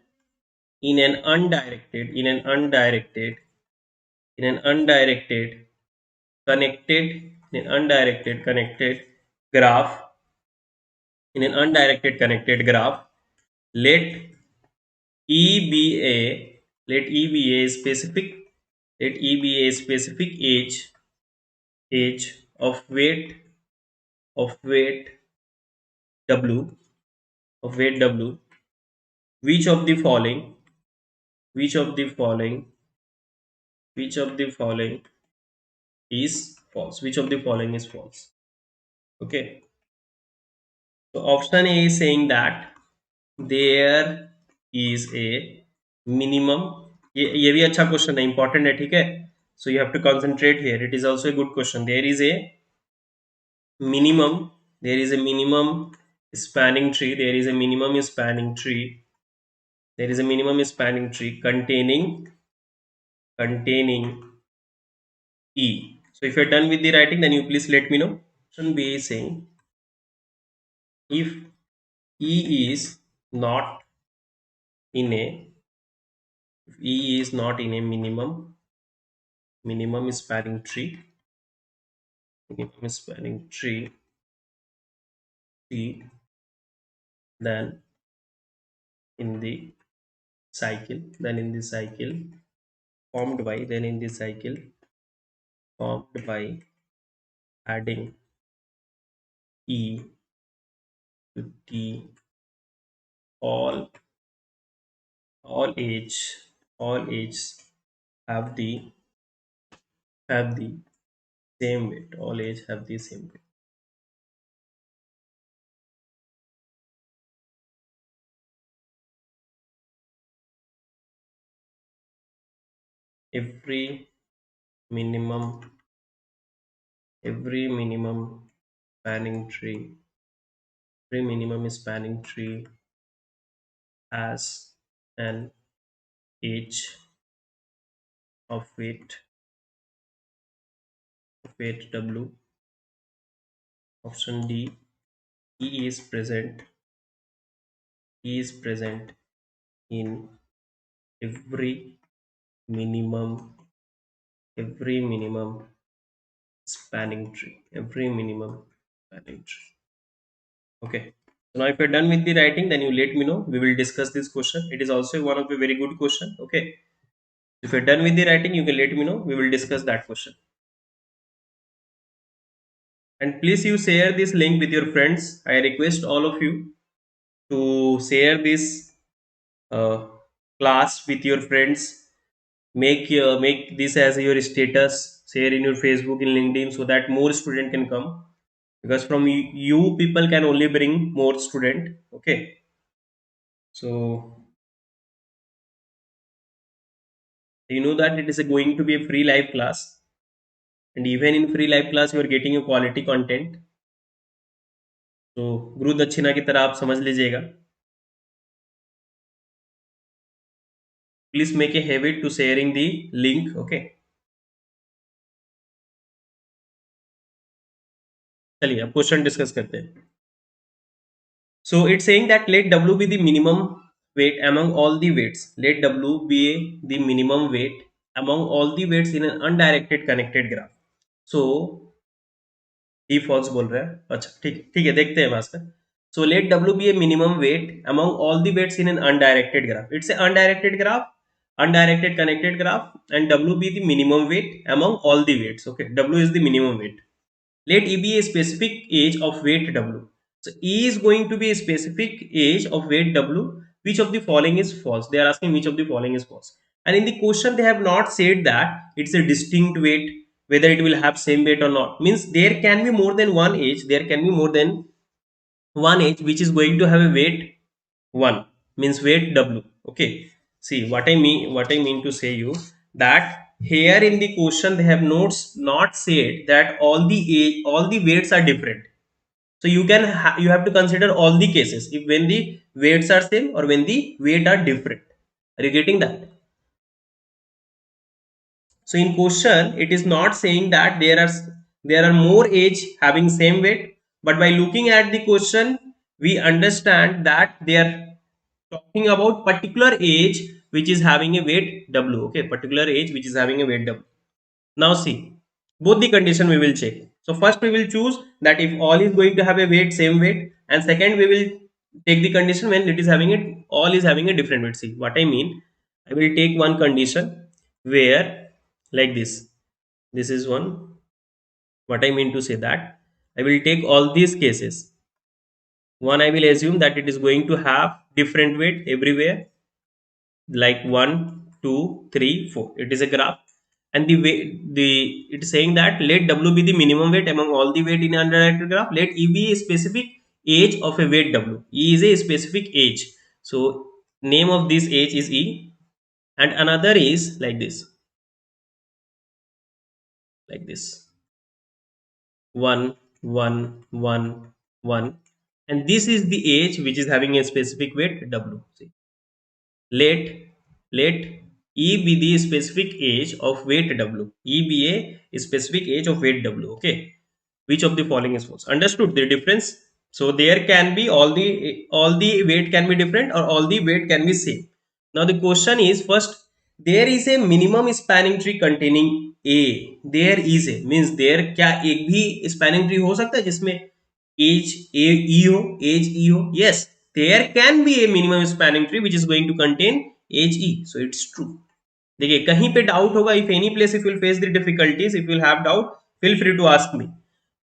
undirected connected graph, in an undirected connected graph. Let E be a let E be a specific age of weight W, which of the following which of the following is false, okay. So option A is saying that there is a minimum. ये भी अच्छा question है, important है, ठीक है. So you have to concentrate here. It is also a good question. minimum there is a minimum spanning tree there is a minimum spanning tree there is a minimum spanning tree containing E. So if you're done with the writing, then you please let me know. Option B is saying if E is not in a if E is not in a minimum spanning tree T, then in the cycle, then in the cycle formed by, then in the cycle formed by adding E to T, all all age all ages have the same weight. All age have the same weight. Every minimum every minimum spanning tree every minimum spanning tree has an age of weight W. Option D, E is present. E is present in every minimum minimum spanning tree. Every minimum spanning tree. Okay. So now if you're done with the writing, then you let me know. We will discuss this question. It is also one of the very good question. Okay. If you're done with the writing, you can let me know. We will discuss that question. And please you share this link with your friends. I request all of you to share this uh, class with your friends. Make this as your status. Share in your Facebook, in LinkedIn, so that more student can come. Because from you people can only bring more student. Okay. So you know that it is going to be a free live class, and even in free live class you are getting a quality content. तो गुरु दक्षिणा की तरह आप समझ लीजिएगा. Please make a habit to sharing the link. Okay. चलिए अब question discuss करते हैं. So it's saying that let W be the minimum weight among all the weights. Let W be the minimum weight among all the weights in an undirected connected graph. So he false बोल रहा है. अच्छा ठीक है देखते हैं Bhaskar. So let W be a minimum weight among all the weights in an undirected graph. It's a undirected graph, undirected connected graph, and W be the minimum weight among all the weights. Okay, W is the minimum weight. Let E be a specific age of weight W. So E is going to be a specific age of weight W. Which of the following is false? They are asking which of the following is false. And in the question, they have not said that it's a distinct weight, whether it will have same weight or not. Means there can be more than one age. There can be more than one age which is going to have a weight 1, means weight W. Okay. See what I mean. What I mean to say you that here in the question they have not said that all the weights are different. So you can you have to consider all the cases if when the weights are same or when the weight are different. Are you getting that? So in question, it is not saying that there are more age having same weight, but by looking at the question, we understand that they are talking about particular age which is having a weight W. Okay, particular age which is having a weight W. Now see, both the condition we will check. So first we will choose that if all is going to have a weight same weight, and second we will take the condition when it is having it all is having a different weight. See what I mean. I will take one condition where like this. This is one. What I mean to say that I will take all these cases. One I will assume that it is going to have different weight everywhere, like 1 2 3 4. It is a graph, and the way the it is saying that let W be the minimum weight among all the weight in an undirected graph. Let E be a specific age of a weight W. E is a specific age. So name of this age is E, and another is like this 1 1 1 1, and this is the age which is having a specific weight W. See, let let E be the specific age of weight W. E be a specific age of weight W. Okay, which of the following is false? Understood the difference? So there can be all the weight can be different or all the weight can be same. Now the question is, first, there is a minimum spanning tree containing A. There is a means there क्या एक भी spanning tree हो सकता है जिसमें as a हो, as ई हो, yes, there can be a minimum spanning tree which is going to contain age e, so it's true. देखिए कहीं पे डाउट होगा, if any place if will face the difficulties, if will have doubt, feel free to ask me.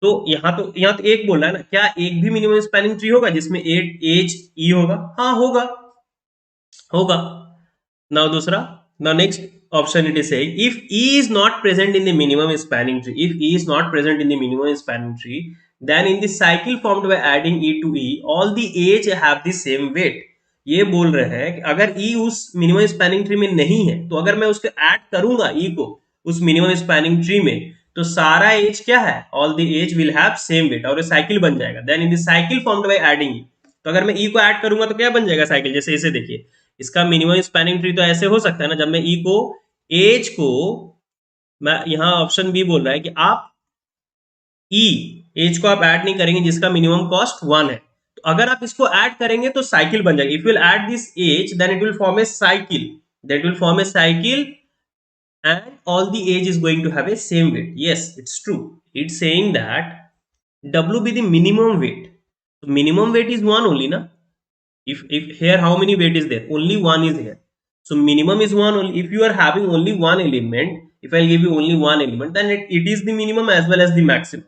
तो यहाँ तो एक बोल रहा है ना, क्या एक भी मिनिमम स्पैनिंग ट्री होगा जिसमें एज ई होगा? हाँ होगा, होगा। नाउ दूसरा, now next option it is saying if E is not present in the minimum spanning tree, if E is not present in the minimum spanning tree, then in the cycle formed by adding E to E, all the age have the same weight. ये बोल रहे हैं कि अगर E उस minimum spanning tree में नहीं है, तो अगर मैं उसको ऐड करूंगा E को उस मिनिमम स्पैनिंग ट्री में, तो सारा एज क्या है, all the edge will have same weight, और साइकिल बन जाएगा। Then in the cycle formed by adding, तो अगर मैं E को ऐड करूंगा तो क्या बन जाएगा साइकिल, जैसे इसे देखिए, इसका मिनिमम स्पैनिंग ट्री तो ऐसे हो सकता है ना, जब मैं ई को एज को, मैं यहाँ ऑप्शन बी बोल रहा है कि आप ई एज को आप ऐड नहीं करेंगे जिसका मिनिमम कॉस्ट 1 है, तो अगर आप इसको ऐड करेंगे तो साइकिल बन जाएगी। If you will add this edge then it will form a cycle, that will form a cycle and all the age is going to have a same weight. Yes, it's true. It's saying that W be the minimum weight. So minimum weight is 1 only, na? If here how many weight is there? Only 1 is here. So minimum is 1 only. If you are having only one element, if I give you only one element, then it is the minimum as well as the maximum.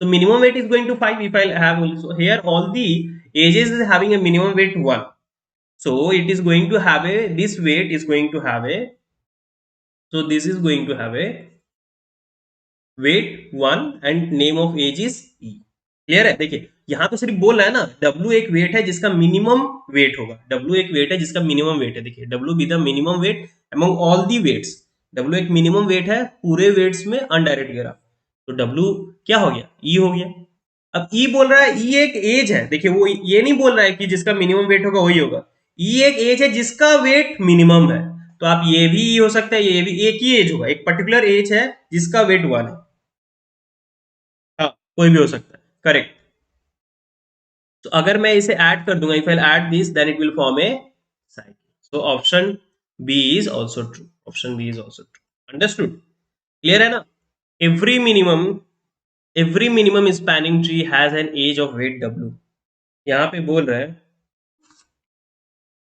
So minimum weight is going to 5 if I have only. So here all the ages is having a minimum weight 1. So it is going to have a, this weight is going to have a, so this is going to have a weight 1 and name of age is E. Clear है? देखिए यहां तो सिर्फ बोल रहा है ना, W एक वेट है जिसका मिनिमम वेट होगा, W एक वेट है जिसका मिनिमम वेट है। देखिए W be the minimum weight among all the weights, W एक मिनिमम वेट है पूरे वेट्स में अनडायरेक्ट ग्राफ, तो W क्या हो गया, E हो गया। अब E बोल रहा है, E एक एज है, देखिए वो ये नहीं बोल रहा है कि जिसका मिनिमम वेट होगा वही होगा, E एक एज है जिसका वेट मिनिमम है, तो आप ये भी E हो सकता है, ये भी एक ही एज होगा, एक पर्टिकुलर एज है जिसका वेट 1 है। हाँ कोई भी हो सकता है, करेक्ट। तो अगर मैं इसे ऐड कर दूंगा, if I add this then it will form a cycle, so option B is also true, option B is also true. Understood? Clear है ना? Every minimum, every minimum spanning tree has an edge of weight W। यहां पे बोल रहे हैं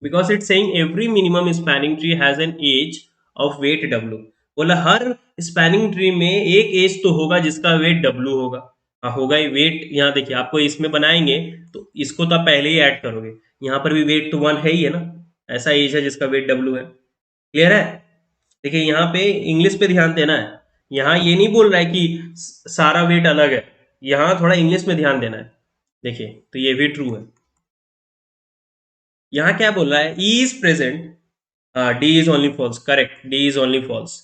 because it's saying every minimum spanning tree has an edge of weight W। बोला हर spanning tree में एक एज तो होगा जिसका वेट W होगा। हाँ होगा ही वेट, यहाँ देखिए आपको इसमें बनाएंगे तो इसको तो आप पहले ही ऐड करोगे, यहाँ पर भी वेट तो 1 है ही है ना, ऐसा एज है जिसका वेट W है। क्लियर है? देखिए यहाँ पे इंग्लिश पे ध्यान देना है, यहाँ ये नहीं बोल रहा है कि सारा वेट अलग है, यहाँ थोड़ा इंग्लिश में ध्यान देना है। देखिए तो ये भी ट्रू है। यहाँ क्या बोल रहा है, E is present, D is only false, correct, D is only false.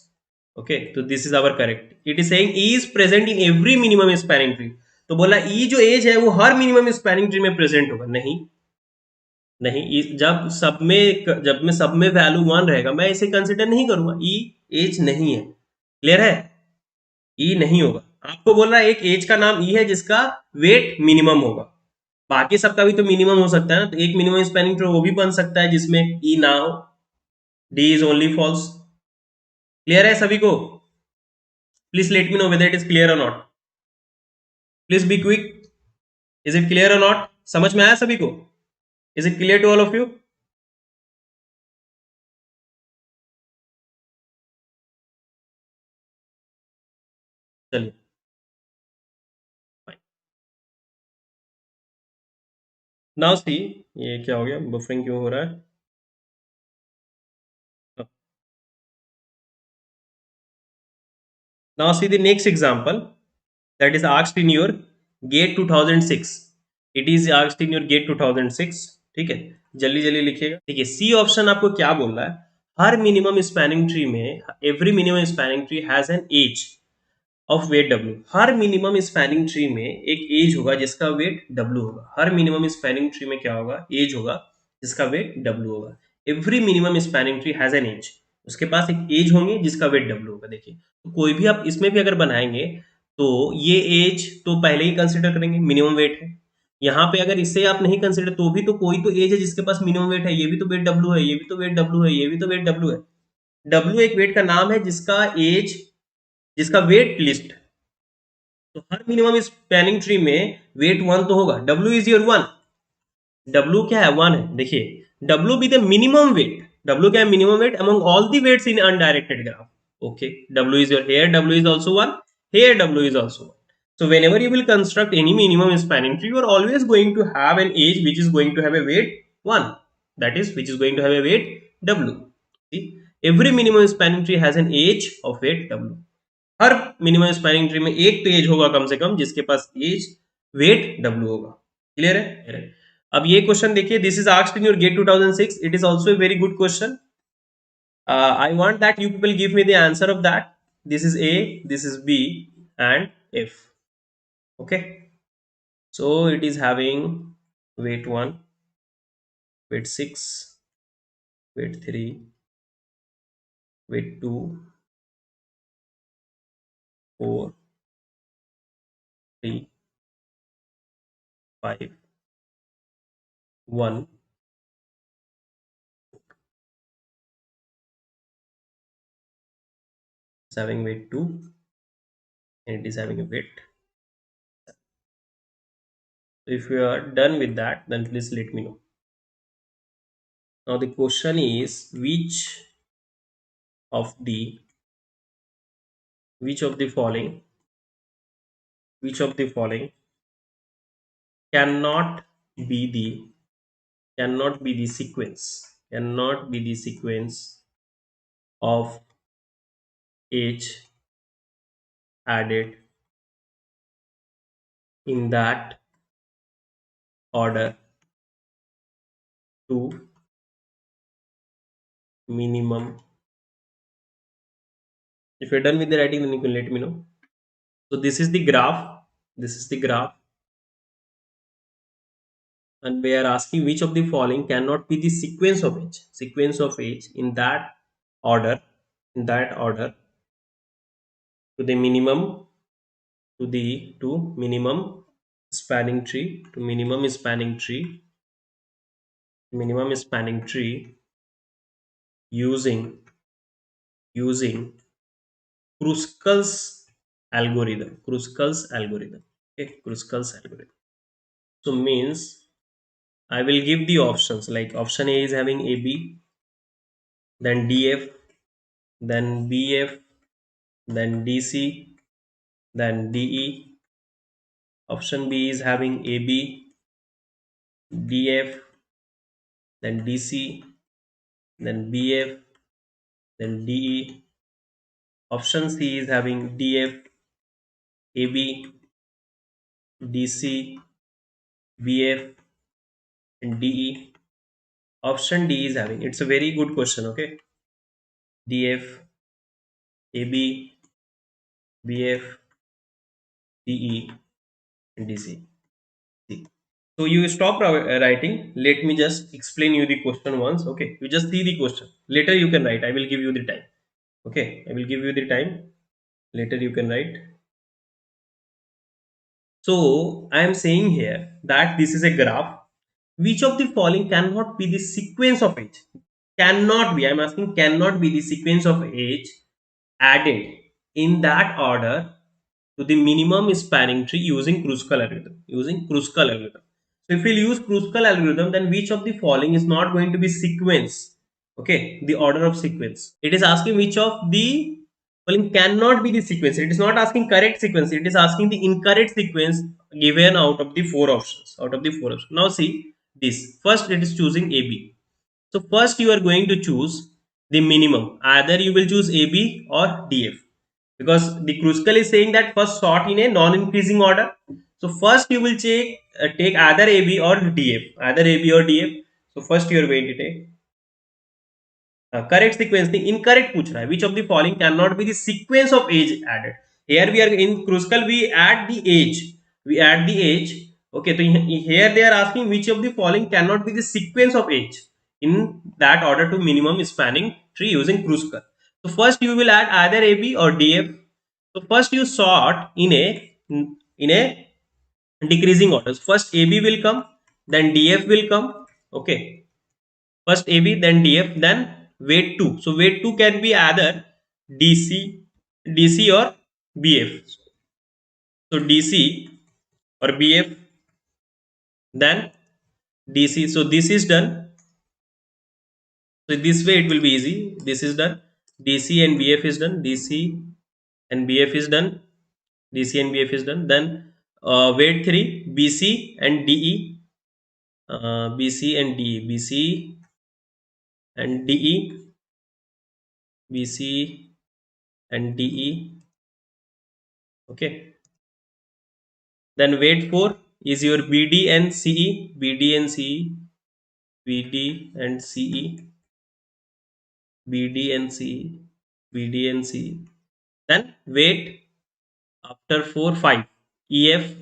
Okay तो this is our correct. It is saying E is present in every minimum spanning tree, तो बोला ई जो एज है वो हर मिनिमम स्पैनिंग ट्री में present होगा। नहीं नहीं, जब में सब में वैल्यू 1 रहेगा मैं इसे कंसिडर नहीं करूंगा, ई एज नहीं है। क्लियर है? ई नहीं होगा। आपको बोल रहा है एक एज का नाम ई है जिसका वेट मिनिमम होगा, बाकी सबका भी तो मिनिमम हो सकता है ना, तो एक मिनिमम स्पैनिंग ट्री वो भी बन सकता है जिसमें ई ना हो। D is only false. Clear है सभी को? Please let me know whether it is clear or not, please be quick. Is it clear or not? समझ में आया सभी को? Is it clear to all of you? चलिए नाउ सी, ये क्या हो गया, बफरिंग क्यों हो रहा है? Now see the next example that is asked in your GATE 2006, it is asked in your GATE 2006। ठीक है, जल्दी जल्दी लिखिएगा। देखिए सी ऑप्शन आपको क्या बोल रहा है, हर मिनिमम स्पैनिंग ट्री में, every minimum spanning tree has an edge of weight W। हर मिनिमम स्पैनिंग ट्री में एक एज होगा जिसका वेट W होगा, हर मिनिमम स्पैनिंग ट्री में क्या होगा, एज होगा जिसका वेट W होगा। Every minimum spanning tree has an edge, उसके पास एक एज होंगे जिसका वेट W होगा। देखिए तो कोई भी आप इसमें भी अगर बनाएंगे तो ये एज तो पहले ही कंसिडर करेंगे, मिनिमम वेट है। यहाँ पे अगर इससे आप नहीं कंसिडर तो भी तो कोई तो एज है जिसके पास मिनिमम वेट है, ये भी तो वेट W है, ये भी तो वेट W है, ये भी तो वेट W है। W एक वेट का नाम है जिसका एज, जिसका वेट लिस्ट तो हर मिनिमम स्पैनिंग ट्री में वेट 1 तो होगा. W is your 1. W क्या है? 1 है. देखिए, W be the minimum weight. W क्या है? Minimum weight among all the weights in undirected graph. Okay, W is your here. W is also 1. Here W is also 1. So whenever you will construct any minimum spanning tree, you are always going to have an edge which is going to have a weight 1. That is, which is going to have a weight W. See, every minimum spanning tree has an edge of weight W. हर minimum spanning tree में एक तो edge होगा कम से कम जिसके पास एज वेट W होगा. क्लियर है? Clear है. अब ये क्वेश्चन देखिए, this is asked in your GATE 2006. It is also a very good question. I want that you people give me the answer of that. This is A, this is B, and F. Okay. So it is having weight 1, weight 6, weight 3, weight 2, 4, 3, 5, 1. It's having weight 2 and it is having a weight. So if you are done with that, then please let me know. Now the question is of the which of the following which of the following cannot be the cannot be the sequence of age added in that order to minimum. If you're done with the writing, then you can let me know. So this is the graph. This is the graph. And we are asking which of the following cannot be the sequence of age. Sequence of age in that order. In that order to the minimum. To minimum spanning tree. To minimum spanning tree. Minimum spanning tree using Kruskal's algorithm. Kruskal's algorithm. Okay, Kruskal's algorithm. So means I will give the options like option A is having AB, then DF, then BF, then DC, then DE. Option B is having AB, DF, then DC, then BF, then DE. Option C is having DF, AB, DC, BF, and DE. Option D is having, it's a very good question, okay? DF, AB, BF, DE, and DC. So you stop writing. Let me just explain you the question once, okay? You just see the question. Later you can write. I will give you the time. Okay, I will give you the time. Later you can write. So I am saying here that this is a graph. Which of the following cannot be the sequence of age? Cannot be. I am asking cannot be the sequence of age added in that order to the minimum spanning tree using Kruskal algorithm. Using Kruskal algorithm. So if we use Kruskal algorithm, then which of the following is not going to be sequence? Okay, the order of sequence. It is asking which of the following cannot be the sequence. It is not asking correct sequence. It is asking the incorrect sequence given out of the four options. Out of the four options. Now see this. First, it is choosing AB. So first you are going to choose the minimum. Either you will choose AB or DF because the Kruskal is saying that first sort in a non-increasing order. So first you will take either AB or DF. Either AB or DF. So first you are going to take correct sequence. The incorrect पूछ रहा है. Which of the following cannot be the sequence of age added? Here we are in Kruskal we add the age. We add the age. Okay, so here they are asking which of the following cannot be the sequence of age in that order to minimum spanning tree using Kruskal. So first you will add either AB or DF. So first you sort in a decreasing order. So first AB will come, then DF will come. Okay, first AB, then DF, then weight 2. So weight 2 can be either DC or BF. So DC or BF, then DC. So this is done. So this way it will be easy. This is done. DC and BF is done. DC and BF is done. DC and BF is done. Then weight 3, BC and DE. BC and DE. BC and DE. BC and DE. Okay. Then weight 4 is your BD and CE. BD and CE. BD and CE. BD and CE. BD and CE. Then weight after 4, 5. EF.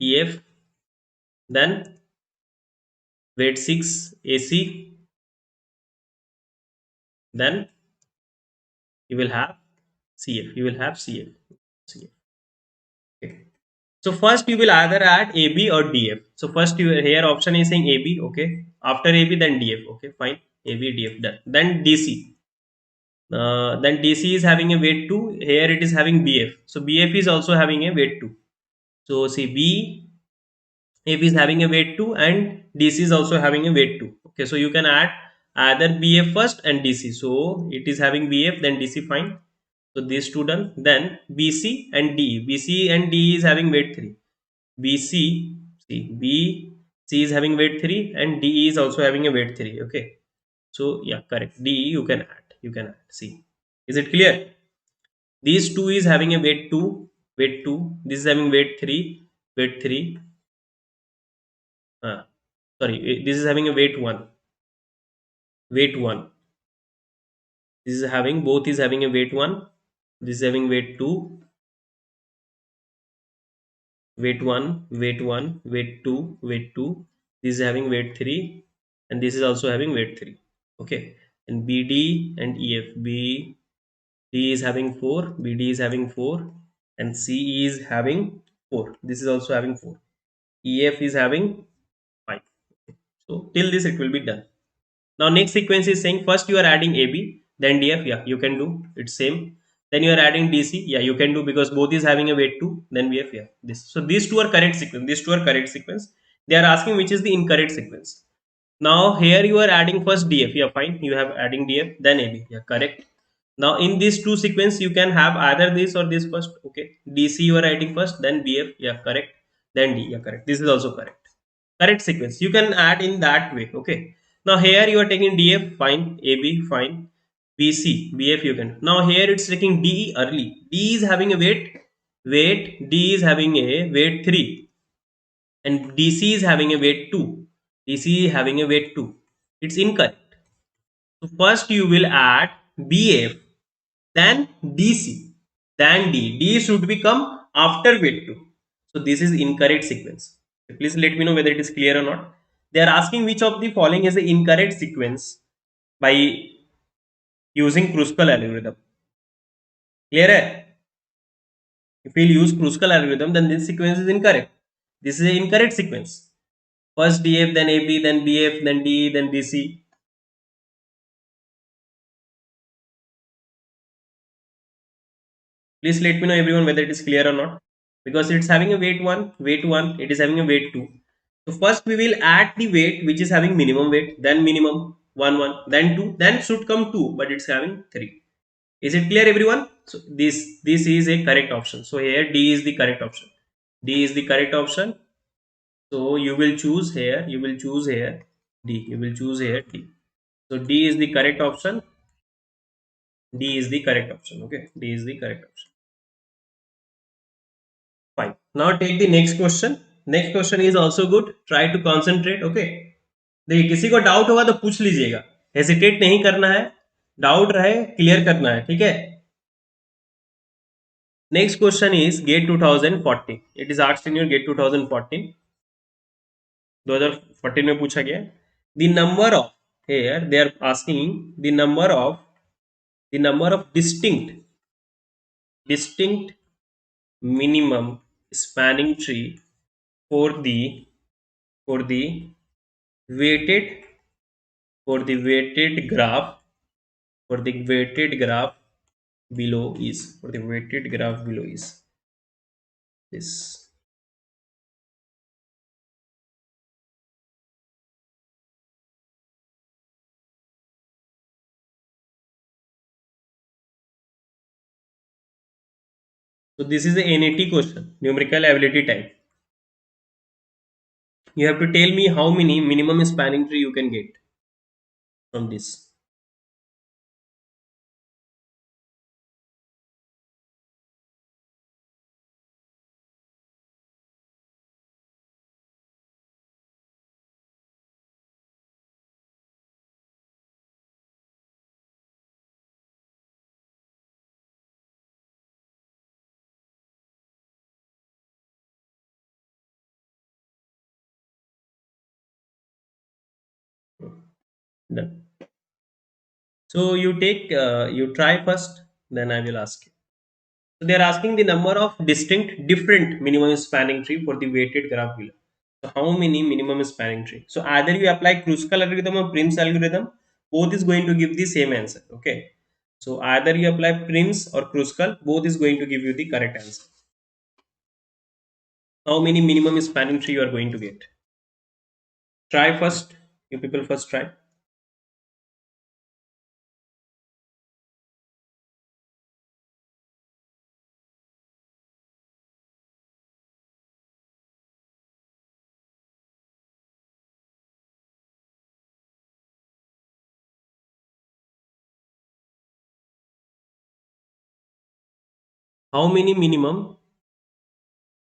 EF. Then weight 6, AC. Then you will have CF. You will have CF. CF. Okay. So first you will either add AB or DF. So first you here option is saying AB. Okay. After AB then DF. Okay. Fine. AB DF done. Then DC. Then DC is having a weight 2. Here it is having BF. So BF is also having a weight 2. So see BF is having a weight 2 and DC is also having a weight 2. Okay. So you can add either BF first and DC. So it is having BF then DC, fine. So these two done. Then BC and DE. BC and DE is having weight 3. BC, see, BC is having weight 3 and DE is also having a weight 3. Okay. So yeah, correct. DE you can add. You can add. See. Is it clear? These two is having a weight 2, weight 2. This is having weight 3, weight 3. Sorry, this is having a weight 1, weight 1. This is having, both is having a weight 1. This is having weight 2, weight 1, weight 1, weight 2, weight 2. This is having weight 3 and this is also having weight 3. Okay. And BD and EF. BD is having 4, BD is having 4 and CE is having 4. This is also having 4. EF is having 5. So till this it will be done. Now next sequence is saying first you are adding AB, then DF. Yeah, you can do. It's same. Then you are adding DC. Yeah, you can do because both is having a weight 2. Then BF. Yeah, this. So these two are correct sequence. These two are correct sequence. They are asking which is the incorrect sequence. Now here you are adding first DF. Yeah, fine. You have adding DF, then AB. Yeah, correct. Now in these two sequence you can have either this or this first. Okay. DC you are adding first, then BF. Yeah, correct. Then D. Yeah, correct. This is also correct. Correct sequence. You can add in that way. Okay. Now here you are taking DF, fine. AB, fine. BC, BF you can. Now here it's taking DE early. D is having a weight. D is having a weight 3 and DC is having a weight 2. DC is having a weight 2. It's incorrect. So first you will add BF, then DC, then D. D should become after weight 2. So this is incorrect sequence. Please let me know whether it is clear or not. They are asking which of the following is the incorrect sequence by using Kruskal algorithm. Clear hai? If we use Kruskal algorithm, then this sequence is incorrect. This is an incorrect sequence. First DF, then AB, then BF, then DE, then DC. Please let me know everyone whether it is clear or not. Because it's having a weight 1, it is having a weight 2. So first we will add the weight which is having minimum weight, then minimum 1, then 2, then should come 2, but it's having 3. Is it clear everyone? So this is a correct option. So here D is the correct option. D is the correct option. So you will choose here, D. You will choose here D. So D is the correct option. D is the correct option. Okay. D is the correct option. Fine. Now take the next question. Next question is also good. Try to concentrate. Okay. देखिए किसी को doubt होगा तो पूछ लीजिएगा, hesitate नहीं करना है, डाउट रहे क्लियर करना है, ठीक है. Next question is GATE 2014. It is asked in your GATE 2014. 2014 में पूछा गया the number of, here they are asking the number of distinct minimum spanning tree for the weighted graph, below is. this. So this is a NAT question, numerical ability type. You have to tell me how many minimum spanning tree you can get from this. Done. So you try first, then I will ask you. So they are asking the number of distinct different minimum spanning tree for the weighted graph below. So how many minimum spanning tree? So either you apply Kruskal algorithm or Prim's algorithm, both is going to give the same answer. Okay. So either you apply Prim's or Kruskal, both is going to give you the correct answer. How many minimum spanning tree you are going to get? Try first. You people first try. How many minimum?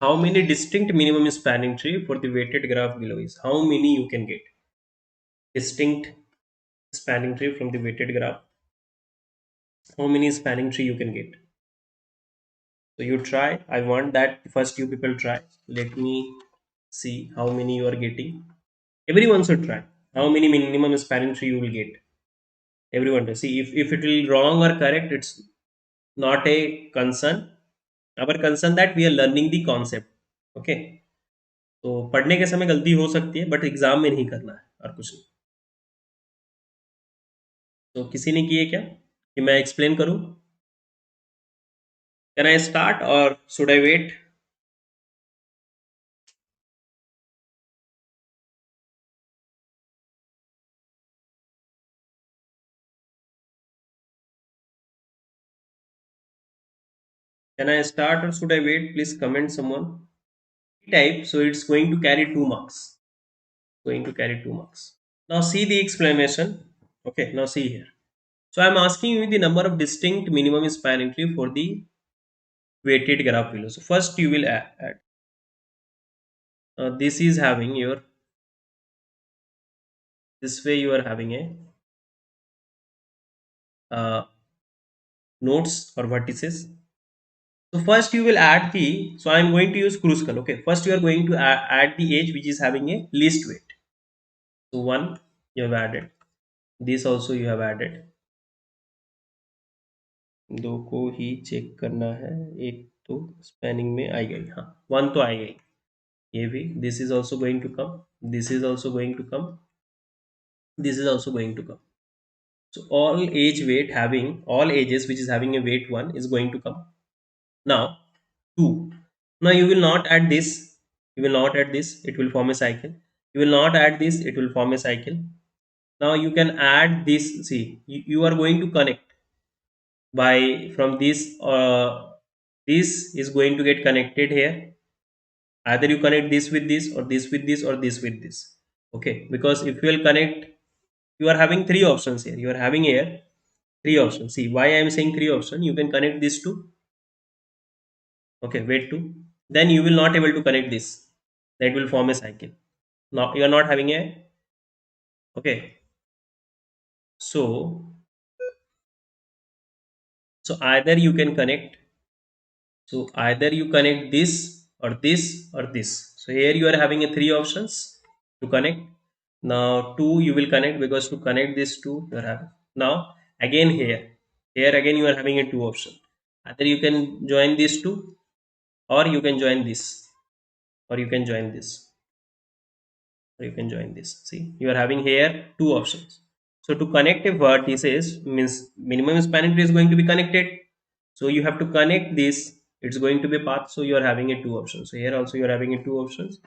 How many distinct minimum spanning tree for the weighted graph below is? How many you can get? Distinct spanning tree from the weighted graph. How many spanning tree you can get? So you try. I want that first you people try. Let me see how many you are getting. Everyone should try. How many minimum spanning tree you will get? Everyone to see if it will wrong or correct. It's not a concern. Our concern that we are learning the concept. Okay. तो पढ़ने के समय गलती हो सकती है but exam में नहीं करना है और कुछ नहीं. तो किसी ने की है क्या कि मैं एक्सप्लेन करूं? कैन आई स्टार्ट और should I wait? Can I start or should I wait? Please comment someone. Type, so it's going to carry 2 marks. Going to carry 2 marks. Now see the explanation. Okay, now see here. So I'm asking you the number of distinct minimum spanning tree for the weighted graph below. So first you will add. This is having your, this way you are having a nodes or vertices. So first you will add the, so I'm going to use Kruskal. Okay, first you are going to add the edge which is having a least weight. So one you have added. This also you have added. दो को ही check करना है. एक तो spanning में आई गई. हाँ, one तो आई गई. ये भी, this is also going to come. This is also going to come. This is also going to come. So all age weight having, all ages which is having a weight 1 is going to come. Now 2. Now you will not add this. You will not add this. It will form a cycle. You will not add this. It will form a cycle. Now you can add this. See, you are going to connect by from this. This is going to get connected here. Either you connect this with this or this with this or this with this. Okay, because if you will connect, you are having three options here. You are having here three options. See why I am saying three options. You can connect this to. Okay, wait to. Then you will not able to connect this. That will form a cycle. Now you are not having a. Okay, so either you can connect. So either you connect this or this or this. So here you are having a three options to connect. Now two you will connect, because to connect this two you are having. Now again here again you are having a two option. Either you can join these two, or you can join this, or you can join this, or you can join this. See, you are having here two options. So to connect a vertices means minimum spanning tree is going to be connected. So you have to connect this it's going to be path, so you are having a two options. So here also you are having a two options.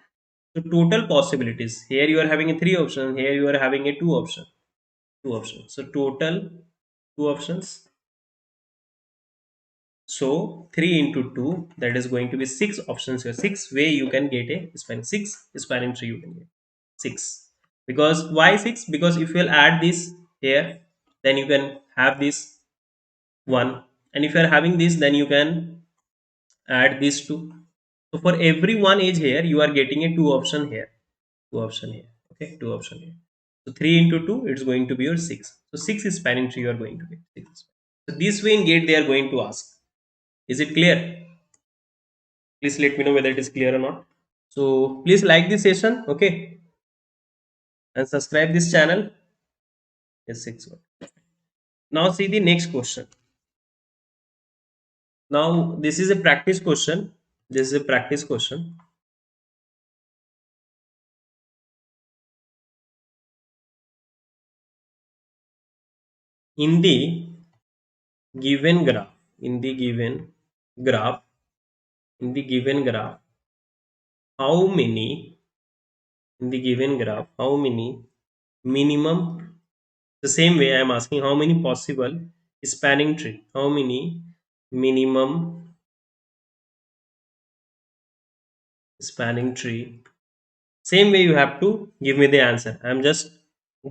So total possibilities, here you are having a three options, here you are having a two options. So total two options. So 3 into 2, that is going to be 6 options here. 6 way you can get a spanning, 6 spanning tree you can get. 6. Because why 6? Because if you will add this here, then you can have this 1. And if you are having this, then you can add this 2. So for every one edge here, you are getting a 2 option here. 2 option here. Okay, 2 option here. So 3 into 2, it's going to be your 6. So 6 is spanning tree you are going to get. 6. So this way in gate they are going to ask. Is it clear? Please let me know whether it is clear or not. So please like this session, okay, and subscribe this channel. Yes, 6. Now see the next question. Now this is a practice question. This is a practice question. In the given graph, in the given graph, in the given graph, how many in the given graph, how many minimum, the same way I am asking how many possible spanning tree, how many minimum spanning tree. Same way you have to give me the answer. I am just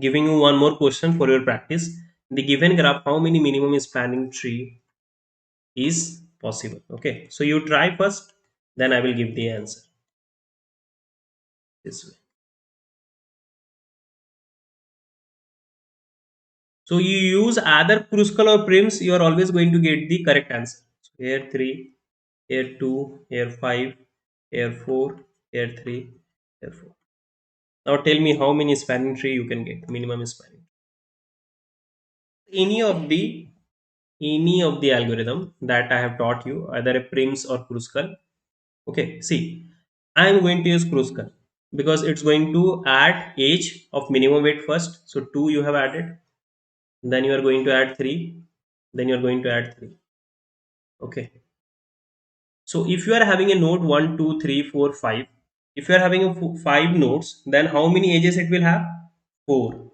giving you one more question for your practice. In the given graph, how many minimum spanning tree is possible? Okay, so you try first, then I will give the answer this way. So you use either Kruskal or Prims, you are always going to get the correct answer. So here 3, here 2, here 5, here 4, here 3, here 4. Now tell me how many spanning tree you can get, minimum spanning. Any of the algorithm that I have taught you, either a Prims or Kruskal. Okay, see, I am going to use Kruskal because it's going to add age of minimum weight first. So 2 you have added, then you are going to add 3, then you are going to add 3. Okay. So if you are having a node 1, 2, 3, 4, 5, if you are having a 5 nodes, then how many edges it will have? 4.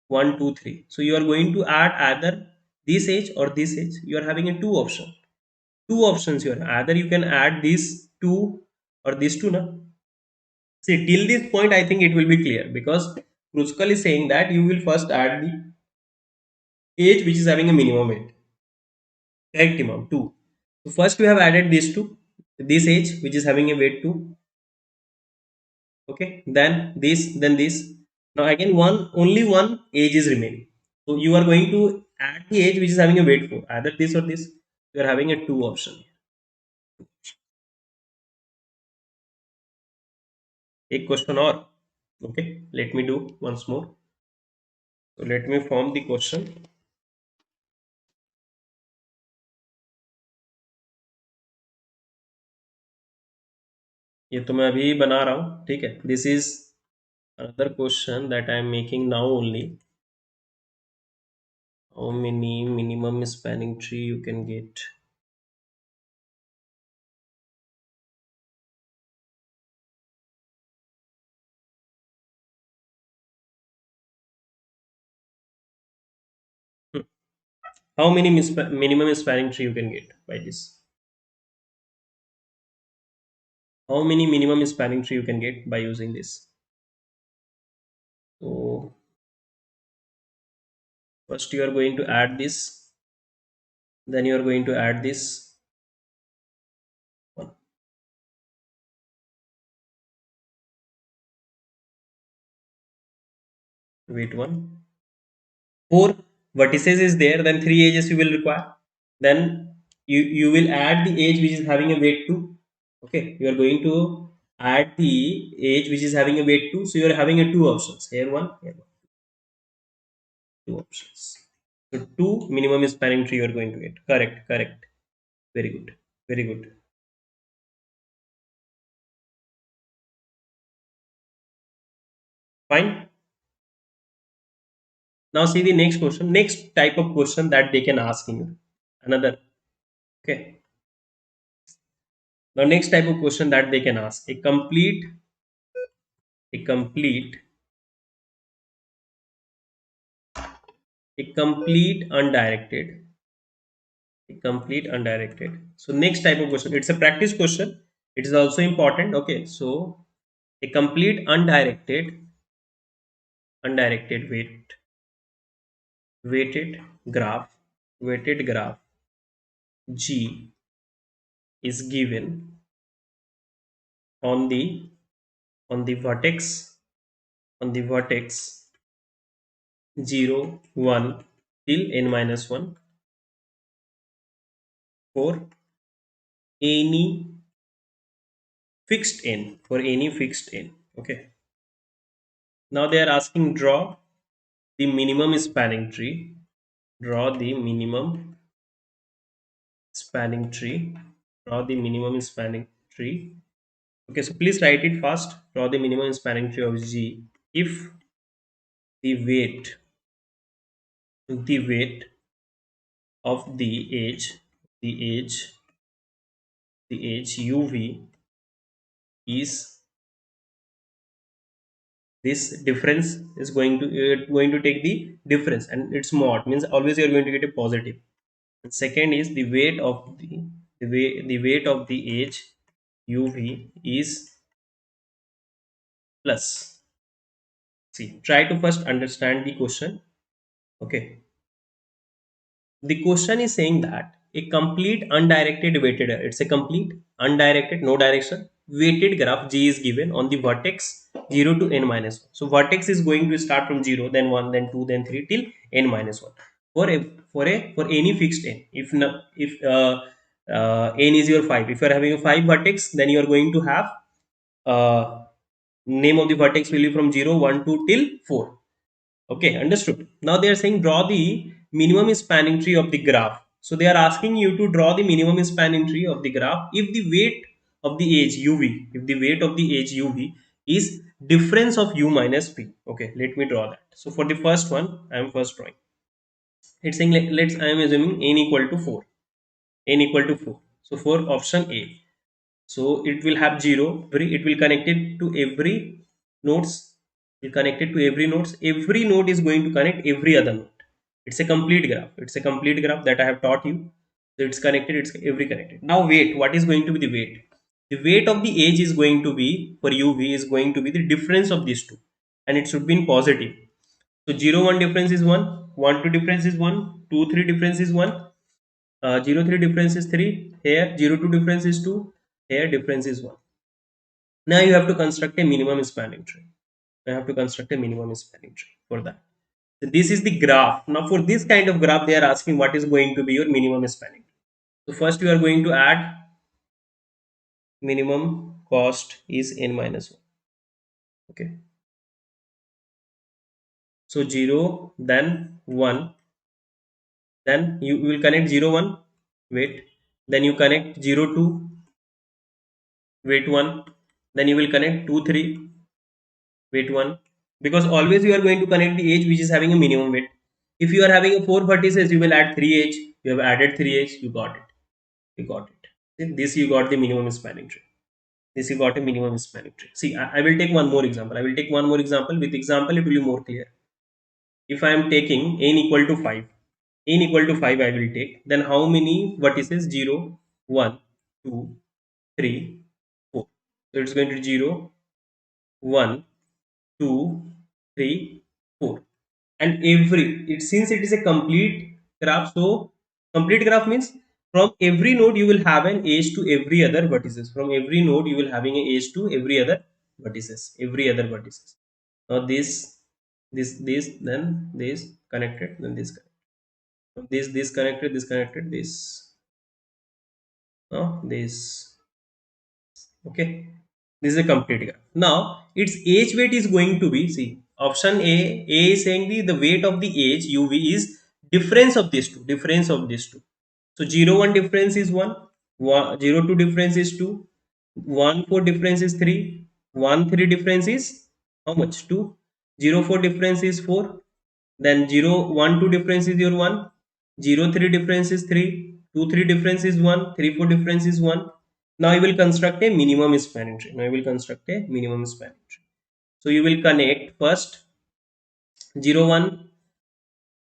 1, 2, 3. So you are going to add either this edge or this edge. You are having a two option. Two options here. Either you can add these two or these two now. See, till this point, I think it will be clear because Kruskal is saying that you will first add the age which is having a minimum weight. Correct, Imam? 2. So first we have added these two, this age which is having a weight 2. Okay, then this, then this. Now again, only one age is remaining. So you are going to add the age which is having a weight 4. Either this or this. You are having a two option. A question or okay, let me do once more. So let me form the question. ये तो मैं अभी बना रहा हूँ, ठीक है. This is another question that I am making now only. How many minimum spanning tree you can get? How many minimum spanning tree you can get by this? How many minimum spanning tree you can get by using this? So first you are going to add this, then you are going to add this one. Wait, one. 4 vertices is there, then 3 edges you will require. Then you will add the edge which is having a weight 2. Okay, you are going to add the edge which is having a weight 2. So you are having a two options, here one, here one. Two options. So 2 minimum spanning tree you are going to get. Correct, correct. Very good, very good. Fine. Now see the next question, next type of question that they can ask in you. Another. Okay. Now next type of question that they can ask, a complete undirected, so next type of question, it's a practice question, it is also important. Okay, so a complete undirected weighted graph weighted graph G is given on the vertex on the vertex 0 1 till n minus 1 for any fixed n. Okay, now they are asking, the minimum spanning tree draw the minimum spanning tree draw the minimum spanning tree. Okay, so please write it fast. Draw the minimum spanning tree of G if the weight of the age uv is, this difference is going to take the difference, and it's mod means always you're going to get a positive. And second is the weight of the weight of the age uv is plus. See, try to first understand the question. Okay, the question is saying that a complete undirected weighted, it's a complete undirected, no direction, weighted graph G is given on the vertex 0 to n minus 1. So vertex is going to start from 0, then 1, then 2, then 3 till n minus 1 for any fixed n. If n is your 5, if you are having a 5 vertex, then you are going to have uh, name of the vertex will be from 0 1 2 till 4. Okay, understood. Now they are saying draw the minimum spanning tree of the graph. So they are asking you to draw the minimum spanning tree of the graph if the weight of the age uv, is difference of u minus v. Okay, let me draw that. So for the first one, I am first drawing. It's saying, let's, I am assuming n equal to 4. N equal to 4. So for option A, so it will have 0, it will connect it to every nodes, will connect it to every nodes, every node is going to connect every other node. It's a complete graph, that I have taught you. So it's connected, it's every connected. Now weight, what is going to be the weight? The weight of the age is going to be, for uv, is going to be the difference of these two, and it should be in positive. So 0 1 difference is 1, 1 2 difference is 1, 2 3 difference is 1, 0 3 difference is 3, here 0 2 difference is 2, here difference is 1. Now you have to construct a minimum spanning tree. For that. So this is the graph. Now for this kind of graph, they are asking what is going to be your minimum spanning tree. So first you are going to add minimum cost is n minus 1. Okay. So 0, then 1, then you will connect 0 1, wait, then you connect 0 2, wait 1, then you will connect 2 3, wait 1, because always you are going to connect the edge which is having a minimum weight. If you are having a 4 vertices, you will add 3 edge. You have added 3 edge, you got it. See, this you got the minimum spanning tree. See, I will take one more example. With example it will be more clear. If I am taking n equal to 5, I will take, then how many vertices? 0 1 2 3 4. So it's going to be 0 1 2 3 4, and since it is a complete graph, so complete graph means from every node you will have an edge to every other vertices. Now this, then this connected, then this connected. This connected, this, this. Okay, this is a complete graph. Now its age weight is going to be, see, option A is saying the weight of the age uv is difference of these two. So 0 1 difference is 1, 0 2 difference is 2, 1 4 difference is 3, 1 3 difference is how much? 2, 0 4 difference is 4, then 0 1 2 difference is your 1, 0 3 difference is 3, 2 3 difference is 1, 3 4 difference is 1, Now you will construct a minimum spanning tree. Now you will construct a minimum spanning tree. So you will connect first 0 1.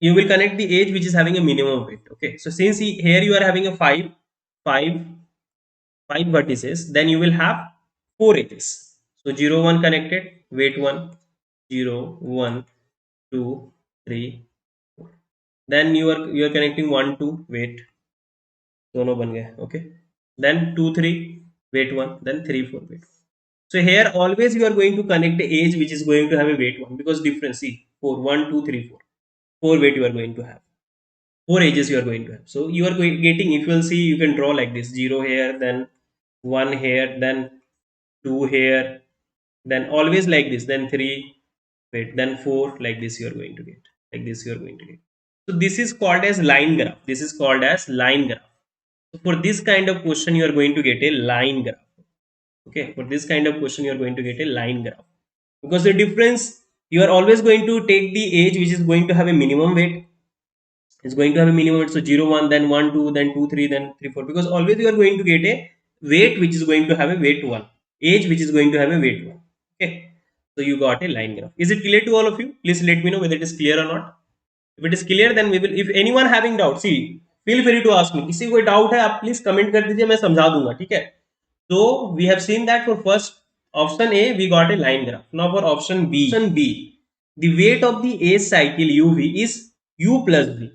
You will connect the edge which is having a minimum weight. Okay. So since here you are having a 5, 5 vertices, then you will have 4 edges. So 0 1 connected, weight 1, 0 1 2 3 4. Then you are connecting 1 2, weight दोनों बन गए. Okay. Then 2 3, weight 1, then 3 4, weight 1. So here always you are going to connect the edge which is going to have a weight 1, because difference, see, 4 1 2 3 4, 4 weight you are going to have, 4 edges you are going to have. So you are getting, if you will see, you can draw like this: 0 here, then 1 here, then 2 here, then always like this, then 3, wait, then 4, like this you are going to get, like this you are going to get. So this is called as line graph. This is called as line graph. So for this kind of question you are going to get a line graph. Okay, for this kind of question you are going to get a line graph, because the difference, you are always going to take the edge which is going to have a minimum weight. It's going to have a minimum weight. So 0 1, then 1 2, then 2 3, then 3 4, because always you are going to get a weight which is going to have a weight 1, edge which is going to have a weight 1. Okay, so you got a line graph. Is it clear to all of you? Please let me know whether it is clear or not. If it is clear, then we will, if anyone having doubt, see, feel free to ask me. किसी को कोई doubt है आप please comment कर दीजिए, मैं समझा दूंगा. ठीक है. So we have seen that for first option A we got a line graph. Now for option B, the weight of the A cycle UV is U plus V.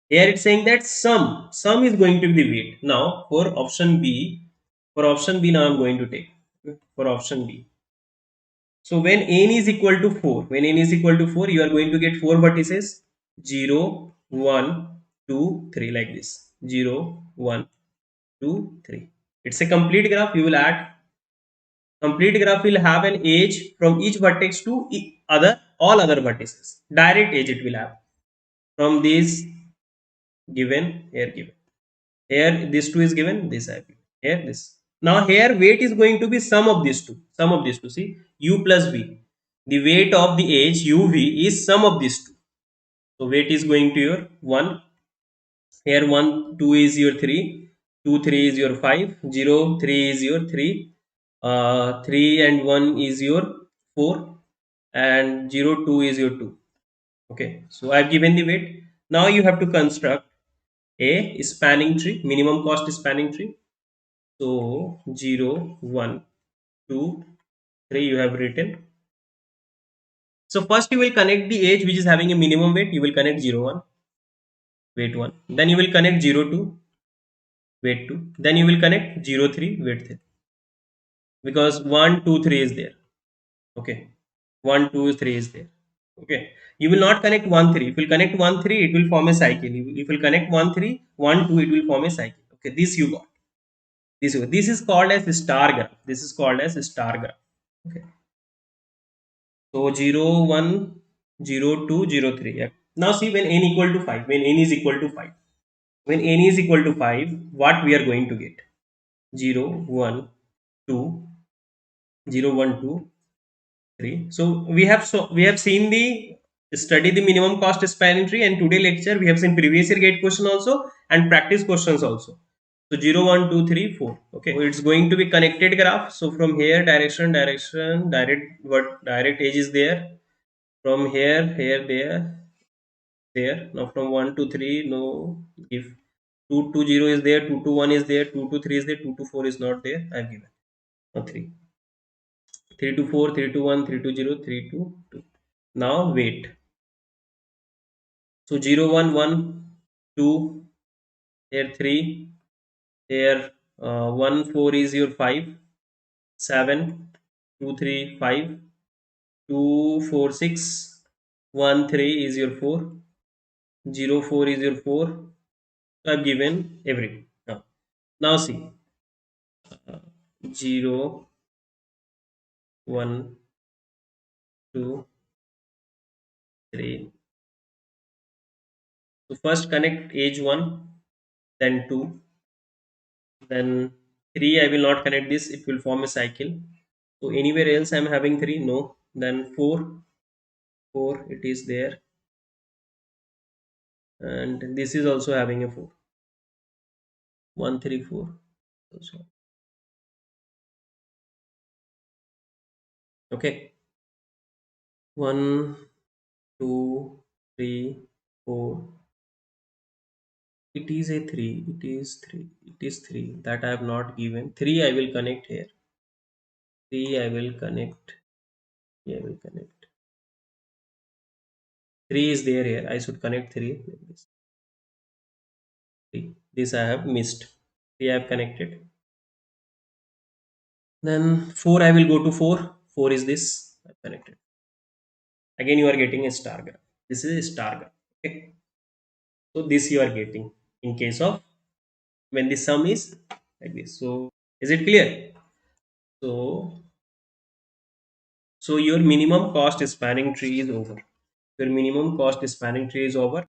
Here it's saying that sum is going to be the weight. Now for option B, now I'm going to take for option B. So when n is equal to 4, you are going to get 4 vertices: 0, 1, 2, 3, like this. 0, 1, 2, 3. It's a complete graph. You will add, complete graph will have an edge from each vertex to all other vertices. Direct edge it will have from this given, given. Here this 2 is given, this I have given. Here this. Now here weight is going to be sum of these two. See, U plus V. The weight of the edge UV is sum of these two. So weight is going to your 1. Here 1 2 is your 3. 2 3 is your 5. 0 3 is your 3. 3 and 1 is your 4. And 0 2 is your 2. Okay. So I have given the weight. Now you have to construct a spanning tree, minimum cost spanning tree. So 0 1 2 3 you have written. So first you will connect the edge which is having a minimum weight. You will connect 0 1, weight 1. Then you will connect 0 2, weight 2. Then you will connect 0 3, weight 3. Because 1 2 3 is there. Okay. 1 2 3 is there. Okay. You will not connect 1 3. If you connect 1 3, it will form a cycle. If you connect 1 3, 1 2, it will form a cycle. Okay. This you got. This is called as star graph. This is called as star graph. Okay. So 0 1 0 2 0 3. Yeah. Now see, when n equal to 5, when n is equal to 5, when n is equal to 5, what we are going to get? 0 1 2, 0 1 2 3. So we have seen the study the minimum cost spanning tree, and today lecture we have seen previous year gate question also and practice questions also. So 0 1 2 3 4. Okay, so it's going to be connected graph. So from here, direction, direct edge is there. From here, there. Now from 1 to 3, no. If 2 to 0 is there, 2 to 1 is there, 2 to 3 is there, 2 to 4 is not there, I've given. Now 3. 3 to 4, 3 to 1, 3 to 0, 3 to 2. Now wait. So 0 1 1 2, here 3, here 1 4 is your 5, 7 2 3 5, 2 4 6, 1 3 is your 4, 0 4 is your 4. So I've given everything. Now see, 0 1 2 3. So first connect edge 1, then 2, then 3. I will not connect this, it will form a cycle. So anywhere else I'm having 3, no. Then 4, it is there, and this is also having a 4, 1 3 4 also. Okay, 1, 2, 3, 4. It is a 3. It is 3. It is 3. That I have not given. 3 I will connect here. 3 I will connect. 3 I will connect. 3 is there here. I should connect 3 like this. 3. This I have missed. 3 I have connected. Then 4 I will go to 4. 4 is this. I have connected. Again you are getting a star graph. This is a star graph. Okay. So this you are getting in case of when the sum is like this. So is it clear? So so your minimum cost spanning tree is over. Your minimum cost spanning tree is over.